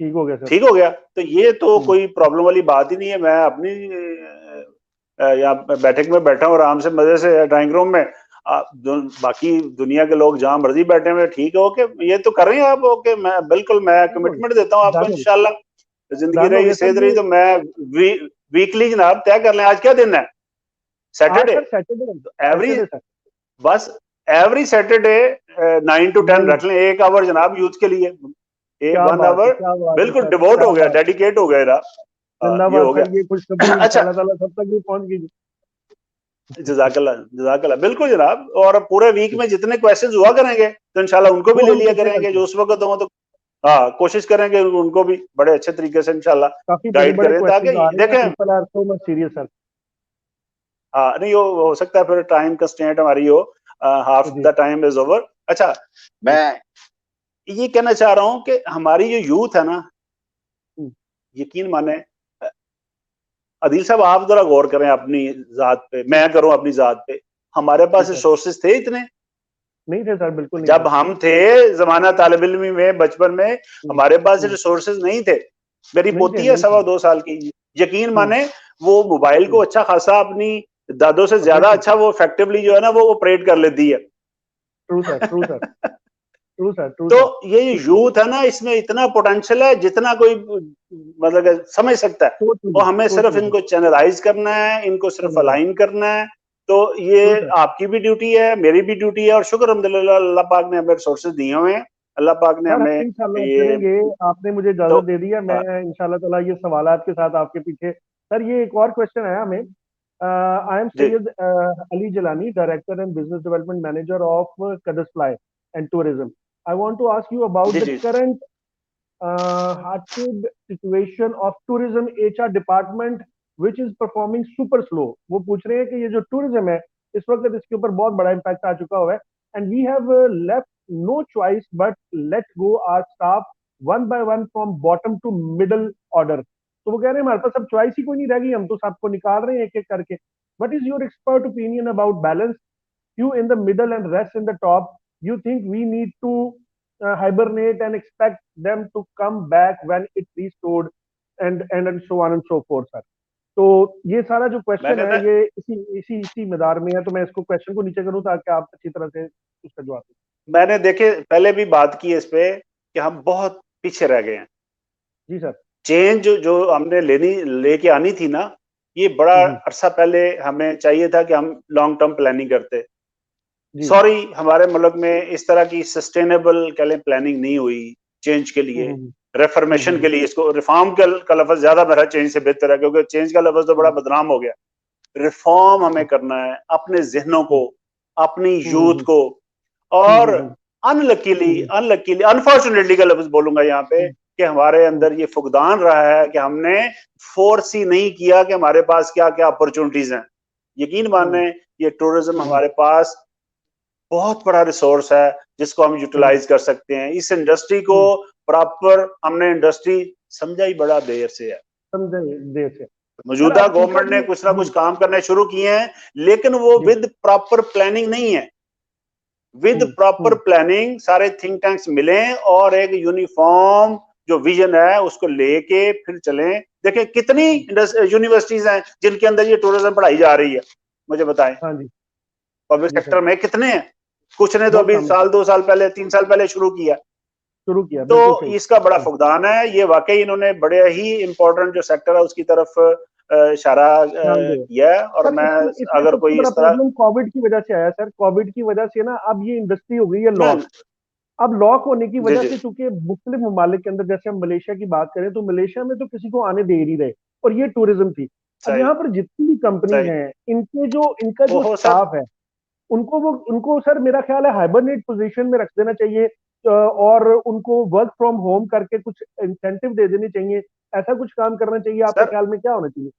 ठीक हो गया सर। ठीक हो गया, तो ये तो हम्म, कोई प्रॉब्लम वाली बात ही नहीं है। मैं अपनी यहाँ बैठक में बैठा हूँ आराम से मजे से ड्राइंग रूम में। बाकी दुनिया के लोग जहां मर्जी बैठे हुए ठीक है, ओके ये तो कर रहे हैं आप, ओके मैं बिल्कुल मैं ठीक हो कमिटमेंट देता हूँ गया। आपको डन हो इंशाल्लाह। गया। जिंदगी डन हो रही गया सर सेहत रही ये। तो मैं वीकली जनाब तय कर लें। आज क्या दिन है? आज Saturday. Sir Saturday. Every Saturday sir. बस एवरी सैटरडे 9 to 10 9। रख लें, 1 आवर जनाब यूथ के लिए, क्या वन बात है, आवर क्या बात है बिल्कुल सर, डिवोट क्या हो गया, बात है। डेडिकेट हो गया इधर। ये जिंदाबाद हो सर, गया। ये खुशखबरी अच्छा, इंशाल्लाह ताला सब तक भी पहुंच गई। जजाकल्ला जजाकल्ला, बिल्कुल जनाब। और पूरे वीक में जितने क्वेश्चंस हुआ करेंगे तो इंशाल्लाह उनको भी वो ले हम लिया इकट्ठे करेंगे करते जो हैं। उस वक्त हो, तो हाँ कोशिश करेंगे उनको भी बड़े अच्छे तरीके से इंशाल्लाह काफी बड़े गाइड बड़े करें क्वेश्चंस ताकि आ रहे हैं, देखें। People are so much serious sir. हाँ नहीं हो सकता है फिर टाइम कंस्ट्रेंट हमारी हो, हाफ जी द टाइम इज ओवर। अच्छा, जी। मैं ये कहना चाह रहा हूँ कि हमारी जो यूथ है ना, हम्म, यकीन माने, अदील साहब आप जरा गौर करें अपनी जात पे, मैं करूं अपनी जात पे। हमारे जी पास सर। रिसोर्सेज थे इतने? नहीं थे सर, बिल्कुल नहीं थे। जब हम थे जमाना तालिब इल्मी में, बचपन में, हम्म, हमारे पास हम्म, रिसोर्सेज नहीं थे। मेरी नहीं थे, पोती है नहीं थे। 2.25 साल की, यकीन हम्म, माने वो मोबाइल को हम्म, अच्छा खासा अपनी दादों से ज्यादा ऑपरेट अच्छा करते। वो इफेक्टिवली जो है ना वो ऑपरेट कर लेती है। True sir, true sir, true sir, true तो सर। ये यूथ है ना, इसमें इतना पोटेंशियल है जितना कोई मतलब कि समझ सकता है। सोच और लीजिए, हमें सोच सिर्फ लीजिए। इनको चैनलाइज करना है, इनको सिर्फ चलो, अलाइन करना है। तो ये ट्रू सर। आपकी भी ड्यूटी है, मेरी भी ड्यूटी है, और शुक्र अल्हम्दुलिल्लाह अल्लाह पाक ने हमें रिसोर्सेज दिए हुए हैं। अल्लाह पाक ने सर हमें हम इंशाल्लाह ये करेंगे। आपने मुझे तो इजाजत दे दी है, मैं इंशाल्लाह ताला ये सवालात के साथ आपके पीछे। सर ये एक और क्वेश्चन आया हमें। आई एम जी Syed Ali Jalani, director and business development manager of कदस fly and tourism. I want to ask you about जी the जी current hearted situation of tourism HR department, which is performing super slow. वो पूछ रहे हैं कि ये जो tourism है इस वक्त इसके ऊपर बहुत बड़ा impact आ चुका हुआ है, and we have left no choice but let go our staff one by one from bottom to middle order. तो वो कह रहे हैं हमारे पास अब चॉइस ही कोई नहीं रह गई, हम तो सबको निकाल रहे हैं एक एक करके. What is your expert opinion about balance? You in the middle and rest in the top. You think we need to hibernate and expect them to come back when it restored, and so on and so forth, sir. तो ये सारा जो question मैंने है ये इसी इसी इसी मदार में है, तो मैं इसको क्वेश्चन को नीचे करूं ताकि आप अच्छी तरह से उसका जवाब दें. मैंने देखे पहले भी बात की इस पे कि हम बहुत पीछे रह गए हैं. जी सर. चेंज जो हमने लेके आनी थी ना, ये बड़ा अरसा पहले हमें चाहिए था कि हम लॉन्ग टर्म प्लानिंग करते. सॉरी, हमारे मुल्क में इस तरह की सस्टेनेबल कह लें प्लानिंग नहीं हुई चेंज के लिए, रेफॉर्मेशन के लिए. इसको रिफॉर्म का लफ्ज ज्यादा मेरा चेंज से बेहतर है, क्योंकि चेंज का लफ्ज तो बड़ा बदनाम हो गया. रिफॉर्म हमें करना है अपने जहनों को, अपनी यूथ को. और अनलकीली अनफॉर्चुनेटली का लफ्ज बोलूंगा यहाँ पे कि हमारे अंदर ये फुकदान रहा है कि हमने फोर्स ही नहीं किया कि हमारे पास क्या क्या अपॉर्चुनिटीज हैं. यकीन माने ये टूरिज्म हमारे पास बहुत बड़ा रिसोर्स है जिसको हम यूटिलाइज कर सकते हैं. इस इंडस्ट्री को प्रॉपर हमने इंडस्ट्री समझा ही बड़ा देर से है. देर से मौजूदा गवर्नमेंट ने कुछ ना कुछ काम करने शुरू किए हैं, लेकिन वो विद प्रॉपर प्लानिंग नहीं है. विद प्रॉपर प्लानिंग सारे थिंक टैंक्स मिलें और एक यूनिफॉर्म जो विजन है उसको लेके फिर चलें. देखें कितनी यूनिवर्सिटीज हैं जिनके अंदर ये टूरिज्म पढ़ाई जा रही है, मुझे बताएं. पब्लिक सेक्टर में कितने हैं? कुछ ने तो अभी साल 2 साल पहले 3 साल पहले शुरू किया. तो इसका बड़ा फुकदान है. ये वाकई इन्होंने बड़े ही इंपॉर्टेंट जो सेक्टर है उसकी तरफ इशारा किया. और मैं अगर कोई इस तरह कोविड की वजह से आया सर, कोविड की वजह से ना अब ये इंडस्ट्री हो गई है लॉक. अब लॉक होने की वजह से चूंकि मुख्तलिफ ममालिक के अंदर, जैसे हम मलेशिया की बात करें तो मलेशिया में तो किसी को आने दे ही नहीं रहे, और ये टूरिज्म थी. अब यहाँ पर जितनी भी कंपनी है इनका जो स्टाफ है उनको सर मेरा ख्याल है हाइबरनेट पोजीशन में रख देना चाहिए, और उनको वर्क फ्रॉम होम करके कुछ इंसेंटिव दे देने चाहिए. ऐसा कुछ काम करना चाहिए. आपके ख्याल में क्या होना चाहिए?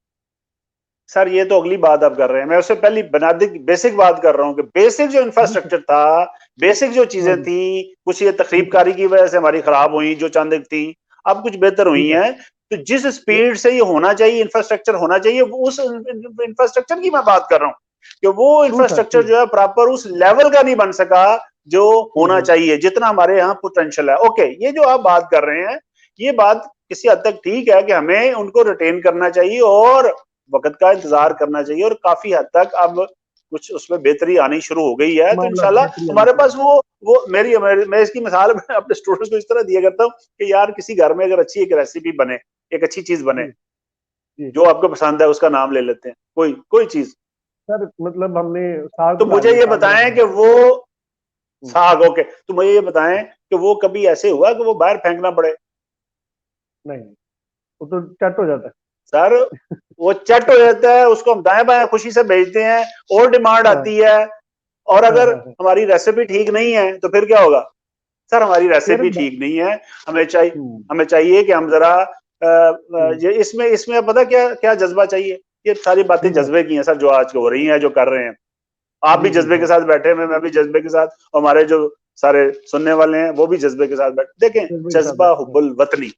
सर ये तो अगली बात आप कर रहे हैं. मैं उससे पहले बुनियादी बेसिक बात कर रहा हूँ कि बेसिक जो इंफ्रास्ट्रक्चर था, बेसिक जो चीजें थी, कुछ ये तकरीबकारी की वजह से हमारी खराब हुई, जो चंद थी अब कुछ बेहतर हुई हैं. तो जिस स्पीड से ये होना चाहिए, इंफ्रास्ट्रक्चर होना चाहिए, उस इंफ्रास्ट्रक्चर की मैं बात कर रहा हूँ कि वो इंफ्रास्ट्रक्चर जो है प्रॉपर उस लेवल का नहीं बन सका जो होना चाहिए, जितना हमारे यहाँ पोटेंशियल है. ओके, ये जो आप बात कर रहे हैं ये बात किसी हद तक ठीक है कि हमें उनको रिटेन करना चाहिए और वक्त का इंतजार करना चाहिए, और काफी हद तक अब कुछ उसमें बेहतरी आनी शुरू हो गई है. तो इंशाल्लाह हमारे पास वो मैं इसकी मिसाल अपने स्टूडेंट्स को इस तरह दिया करता हूँ कि यार किसी घर में अगर अच्छी एक रेसिपी बने, एक अच्छी चीज बने, जो आपको पसंद है उसका नाम ले लेते हैं, कोई चीज. सर मतलब हमने साग, तो मुझे ये बताएं कि वो साग, ओके, तो मुझे ये बताएं कि वो कभी ऐसे हुआ कि वो बाहर फेंकना पड़े? नहीं, वो तो चट हो जाता है सर. वो चट हो जाता है, उसको हम दाएं बाएं खुशी से भेजते हैं और डिमांड आती है. और अगर हमारी रेसिपी ठीक नहीं है तो फिर क्या होगा? सर हमारी रेसिपी ठीक नहीं है, हमें चाहिए कि हम जरा इसमें पता क्या जज्बा चाहिए. ये सारी बातें जज्बे की हैं सर, जो आज हो रही हैं, जो कर रहे हैं. आप भी जज्बे के साथ बैठे हैं, मैं भी जज्बे के साथ, हमारे जो सारे सुनने वाले हैं वो भी जज्बे के साथ बैठे. देखें, जज्बा हुब्बुल वतनी,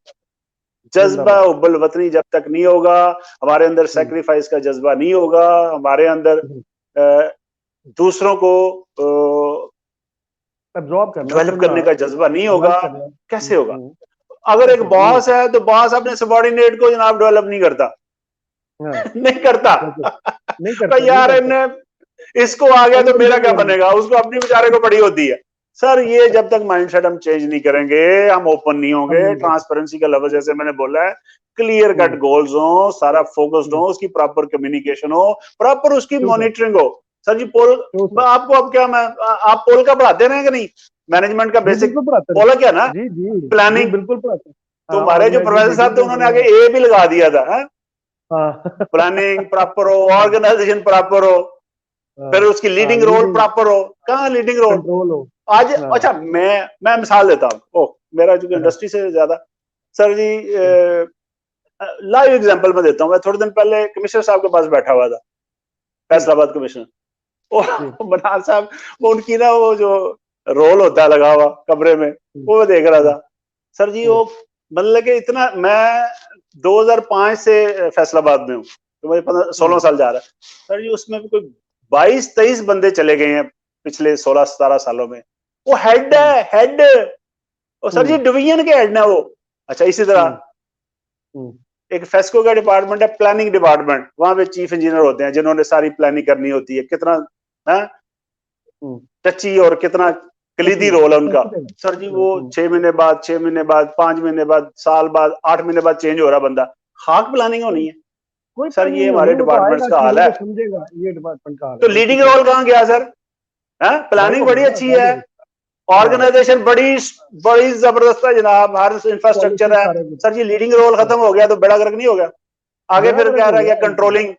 जज्बा हुब्बुल वतनी जब तक नहीं होगा, हमारे अंदर सेक्रीफाइस का जज्बा नहीं होगा, हमारे अंदर दूसरों को डेवलप करने का जज्बा नहीं होगा, कैसे होगा? अगर एक बॉस है तो बॉस अपने सबॉर्डिनेट को जनाब डेवलप नहीं करता. नहीं करता. यार इसको आ गया तो मेरा क्या बनेगा? उसको अपनी बेचारे को पड़ी होती है. सर ये जब तक माइंडसेट हम चेंज नहीं करेंगे, हम ओपन नहीं होंगे, ट्रांसपेरेंसी का लफ्ज जैसे मैंने बोला है, क्लियर कट गोल्स हो, सारा फोकस्ड हो, उसकी प्रॉपर कम्युनिकेशन हो, प्रॉपर उसकी मॉनिटरिंग हो. सर जी पोल आपको अब क्या, मैं आप पोल का पढ़ाते रहे कि नहीं? मैनेजमेंट का बेसिक पोल क्या ना, प्लानिंग. बिल्कुल तो हमारे जो प्रोफेसर साहब थे उन्होंने आगे ए भी लगा दिया था. प्लानिंग प्रॉपर हो, ऑर्गेनाइजेशन प्रॉपर हो, फिर उसकी लीडिंग रोल प्रॉपर हो. कहाँ लीडिंग रोल? आज हाँ, अच्छा मैं मिसाल देता हूँ, ओह मेरा जो इंडस्ट्री से ज्यादा सर जी लाइव एग्जांपल में देता हूँ। मैं थोड़े दिन पहले कमिश्नर साहब के पास बैठा हुआ था, जी, फैसलाबाद कमिश्नर, जी, वो बनार साहब, वो उनकी ना वो जो रोल होता है लगा हुआ कमरे में, हम्म, वो मैं देख रहा हम्म, था। सर जी हम्म, वो मतलब कि इतना, मैं 2005 से फैसलाबाद में हूँ, तो मुझे 16 साल जा रहा है सर जी। उसमें कोई 22-23 बंदे चले गए हैं पिछले 16-17 सालों में। वो हेड हम्म, है, हेड। और सर जी हम्म, डिवीजन के हेड ना वो। अच्छा इसी हम्म, तरह हम्म, एक फेस्को का डिपार्टमेंट है, प्लानिंग डिपार्टमेंट, वहां पे चीफ इंजीनियर होते हैं जिन्होंने सारी प्लानिंग करनी होती है। कितना है हम्म, टची और कितना कलीदी सेंसिटिव रोल है उनका। सेंसिटिव है। सर जी वो 6 महीने बाद, 6 महीने बाद, 5 महीने बाद, साल बाद, 8 महीने बाद चेंज हो रहा बंदा। खाक प्लानिंग होनी है कोई सर, प्लानिंग ये नहीं होनी, हमारे वो तो डिपार्टमेंट्स आएगा का हाल चीजों है। को समझेगा, ये डिपार्टमेंट का हाल है, तो बिल्कुल लीडिंग सही। रोल कहाँ गया सर? है गायब प्लानिंग हो बड़ी गया ना, अच्छी गायब है, हो गया। हाँ, ऑर्गेनाइजेशन बड़ी बड़ी जबरदस्त है जनाब, हर पॉलिसी इंफ्रास्ट्रक्चर है। सारे कुछ। सर जी लीडिंग रोल खत्म हो गया तो बेड़ा गर्क नहीं हो गया? आगे बेड़ा फिर गर्क क्या हो रह गया गया? बिल्कुल। कंट्रोलिंग।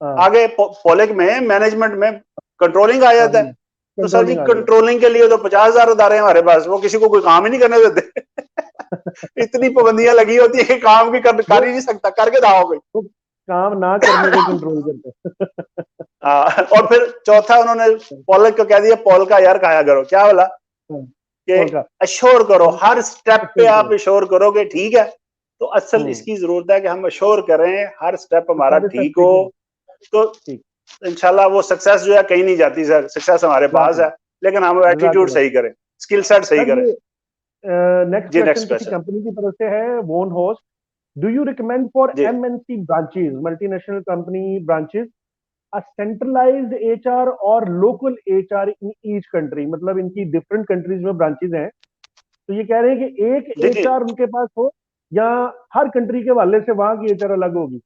हाँ, आगे पॉलिक में, मैनेजमेंट में कंट्रोलिंग आ हाँ, जाता है। तो सर जी कंट्रोलिंग आ गया। कंट्रोलिंग के लिए तो 50,000 अदारे हैं हमारे पास, वो किसी को कोई काम ही नहीं करने देते। इतनी पाबंदियां लगी होती है कि काम की कर वो ही नहीं सकता, करके दाओ भाई। वो काम ना करने को कंट्रोल करते हैं। और फिर चौथा उन्होंने पॉलिक को कह दिया, पॉल का यार खाया करो। क्या बोला हाँ, कि कौन का? अश्योर करो, हम हर स्टेप पे श्योर आप करो। अश्योर करोगे ठीक है। तो असल हम्म, इसकी जरूरत है कि हम अश्योर करें, हर स्टेप तो हमारा सारे सब ठीक हो। ठीक है। तो ठीक। इंशाल्लाह वो सक्सेस जो है कहीं नहीं जाती सर, सक्सेस हमारे पास जजाक है, लेकिन हम एटीट्यूड अल्लाह। सही करें, स्किल सेट सही सर करें। ये नेक्स्ट जी क्वेश्चन नेक्स्ट किसी क्वेश्चन। कंपनी की तरफ से है, वोन होस्ट। डू यू रिकमेंड फॉर जी MNC branches, multinational company branches, a centralised HR और local HR in each country? मतलब इनकी डिफरेंट कंट्रीज में ब्रांचेस हैं, तो ये कह रहे हैं कि एक देखिए, एचआर उनके पास हो, या हर कंट्री के वाले से वहां की एचआर अलग होगी?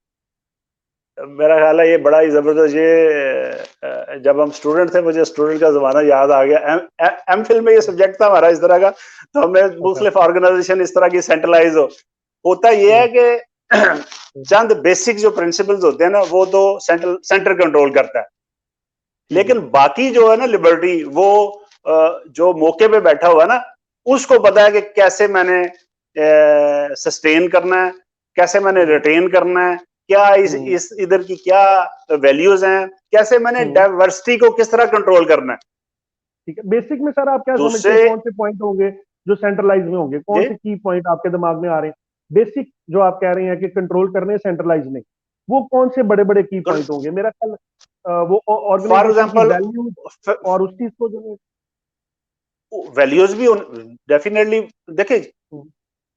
मेरा ख्याल है ये बड़ा ही जबरदस्त, ये जब हम स्टूडेंट थे, मुझे स्टूडेंट का जमाना याद आ गया। एम फिल में ये सब्जेक्ट था हमारा इस तरह का, तो हमें अच्छा। मुख्तलिफ ऑर्गेनाइजेशन इस तरह की सेंट्रलाइज होता ये है हम्म, कि हम्म, चंद बेसिक जो प्रिंसिपल्स होते हैं ना, वो तो सेंटर कंट्रोल करता है। ठीक है। लेकिन बाकी जो है ना लिबर्टी, वो जो मौके पे बैठा हुआ है ना, उसको पता है कि कैसे मैंने सस्टेन करना है, कैसे मैंने हम्म, रिटेन करना है, क्या हम्म, इस इधर की क्या वैल्यूज हैं, कैसे मैंने हम्म, डाइवर्सिटी को किस तरह कंट्रोल करना है। ठीक है। बेसिक में सर आप क्या तो समझते उससे हैं, कौन से पॉइंट होंगे जो सेंट्रलाइज में होंगे? कौन जी से की पॉइंट आपके दिमाग में आ रहे हैं? बेसिक जो आप कह रहे हैं कि कंट्रोल करने हैं सेंट्रलाइज नहीं, वो कौन से बड़े बड़े की पॉइंट होंगे? मेरा ख्याल वो फॉर ऑर्गेनाइजेशन की एग्जांपल वैल्यूज और उस चीज को जो वैल्यूज भी डेफिनेटली देखिए, हम्म,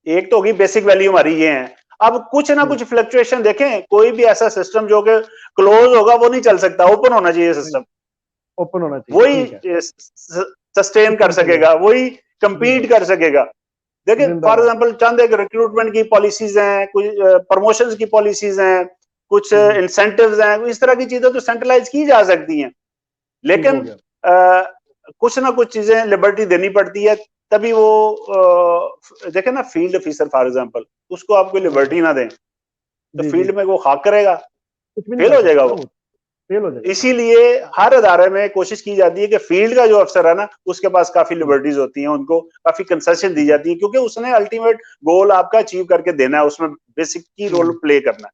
एक तो होगी बेसिक वैल्यू हमारी ये है। अब कुछ ना कुछ फ्लक्चुएशन देखें, कोई भी ऐसा सिस्टम जो कि क्लोज होगा वो नहीं चल सकता, ओपन होना चाहिए सिस्टम, ओपन होना चाहिए, ठीक है। वही सस्टेन कर सिस्टम चलेगा। सकेगा, वही compete जिंदाबाद, कर सकेगा। देखिए फॉर जिंदाबाद। एग्जांपल चंद एक रिक्रूटमेंट की पॉलिसीज हैं, कुछ प्रमोशंस की पॉलिसीज हैं, कुछ हम्म, इंसेंटिव्स हैं, इस तरह की चीजें तो सेंट्रलाइज की जा सकती हैं। ठीक हो लेकिन गया। कुछ ना कुछ चीजें लिबर्टी देनी पड़ती है, तभी वो देखे ना, फील्ड ऑफिसर फॉर एग्जांपल, उसको आप कोई हाँ, लिबर्टी ना दें तो जी, जी, फील्ड में वो खाक करेगा, कुछ भी नहीं फेल कर हो जाएगा सकता वो। वो, फेल हो जाएगा। इसीलिए हर अदारे में कोशिश की जाती है कि फील्ड का जो अफसर है ना, उसके पास काफी लिबर्टीज होती हैं, उनको काफी कंसेशन दी ठीक है। जाती है, क्योंकि उसने अल्टीमेट गोल आपका अचीव करके देना है, उसमें बेसिक की रोल प्ले करना है।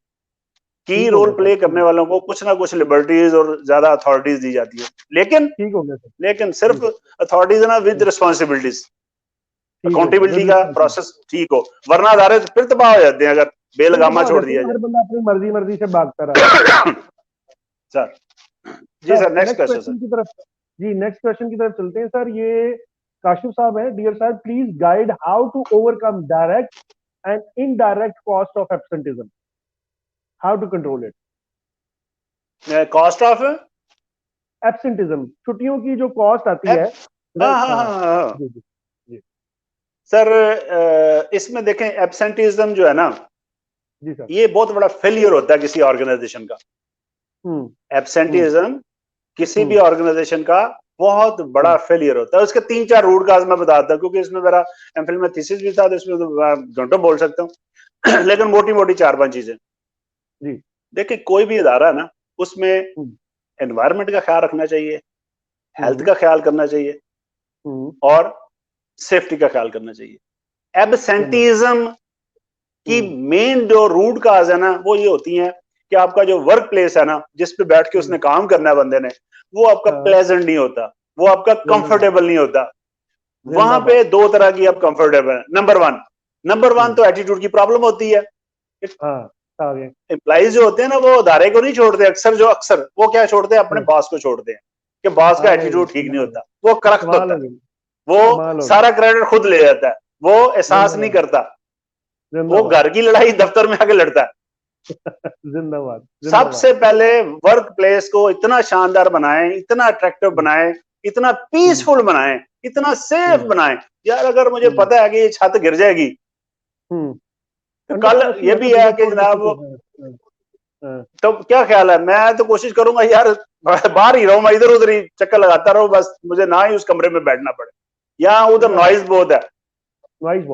की ठीक हो रोल गया सर, प्ले करने वालों को कुछ ना कुछ लिबर्टीज और ज्यादा अथॉरिटीज दी जाती है, लेकिन ठीक हो गया सर। जी सिर्फ सर। अथॉरिटीज ना विद रिस्पॉन्सिबिलिटीज, ठीक हो गया, अकाउंटेबिलिटी विद का रिस्पॉन्सिबिलिटी। प्रोसेस ठीक हो, वरना अदारे फिर तबाह हो जाते हैं अगर फिर बेलगामा तबाह हो छोड़ जाते हैं दिया ना, हर बंदा अपनी मर्जी मर्जी से भागता रहा। जाए। सर जी sir sir next next question sir. Question की तरफ, जी नेक्स्ट क्वेश्चन की तरफ चलते हैं सर। ये काशिफ साहब है। Dear sir, please guide how to overcome direct and indirect cost of absenteeism, how to control it? Cost of absenteeism, छुट्टियों की जो कॉस्ट आती है। हाँ हाँ हाँ, हाँ हाँ जी, जी, जी, सर, इसमें देखें एब्सेंटिज्म जो है ना, जी सर। ये बहुत बड़ा फेलियर होता है किसी ऑर्गेनाइजेशन का। हम्म, हम्म, एब्सेंटिज्म किसी भी हम्म, ऑर्गेनाइजेशन का बहुत बड़ा हम्म, फेलियर होता है। उसके 3-4 रूट काज मैं बताता हूँ, क्योंकि इसमें मेरा एमफिल में थीसिस भी था, तो इसमें तो मैं घंटों बोल सकता हूँ। लेकिन मोटी मोटी 4-5 चीजें जी, देखिए। कोई भी इदारा है ना, उसमें हम्म, एनवायरनमेंट का ख्याल रखना चाहिए, हेल्थ हम्म, का ख्याल करना चाहिए, और सेफ्टी का ख्याल करना चाहिए। एब्सेंटीज्म की मेन जो रूट काज है ना वो ये होती है कि आपका जो वर्क प्लेस है ना जिस पे बैठ के उसने काम करना है बंदे ने, वो आपका प्लेजेंट नहीं होता, वो आपका कंफर्टेबल नहीं होता। वहां पे दो तरह की आप कंफर्टेबल है। नंबर वन तो एटीट्यूड की प्रॉब्लम होती है। एम्प्लॉइज जो होते हैं ना वो अदारे को नहीं छोड़ते, अक्सर वो क्या छोड़ते हैं, अपने बॉस को छोड़ते हैं कि बॉस का एटीट्यूड ठीक नहीं होता, वो करख्त होता है, वो सारा क्रेडिट खुद ले जाता है, वो एहसास नहीं करता, वो घर की लड़ाई दफ्तर में आके लड़ता है। जिंदाबाद। सबसे पहले वर्क प्लेस को इतना शानदार बनाएं, इतना अट्रैक्टिव बनाएं, इतना पीसफुल बनाएं, इतना सेफ बनाएं। यार अगर मुझे पता है कि ये छत गिर जाएगी तो कल ये भी है कि जनाब, तो क्या ख्याल है, मैं तो कोशिश करूंगा यार बाहर ही रहूं, मैं इधर उधर ही चक्कर लगाता रहूं, बस मुझे ना ही उस कमरे में बैठना पड़े। यहाँ उधर नॉइज बहुत है,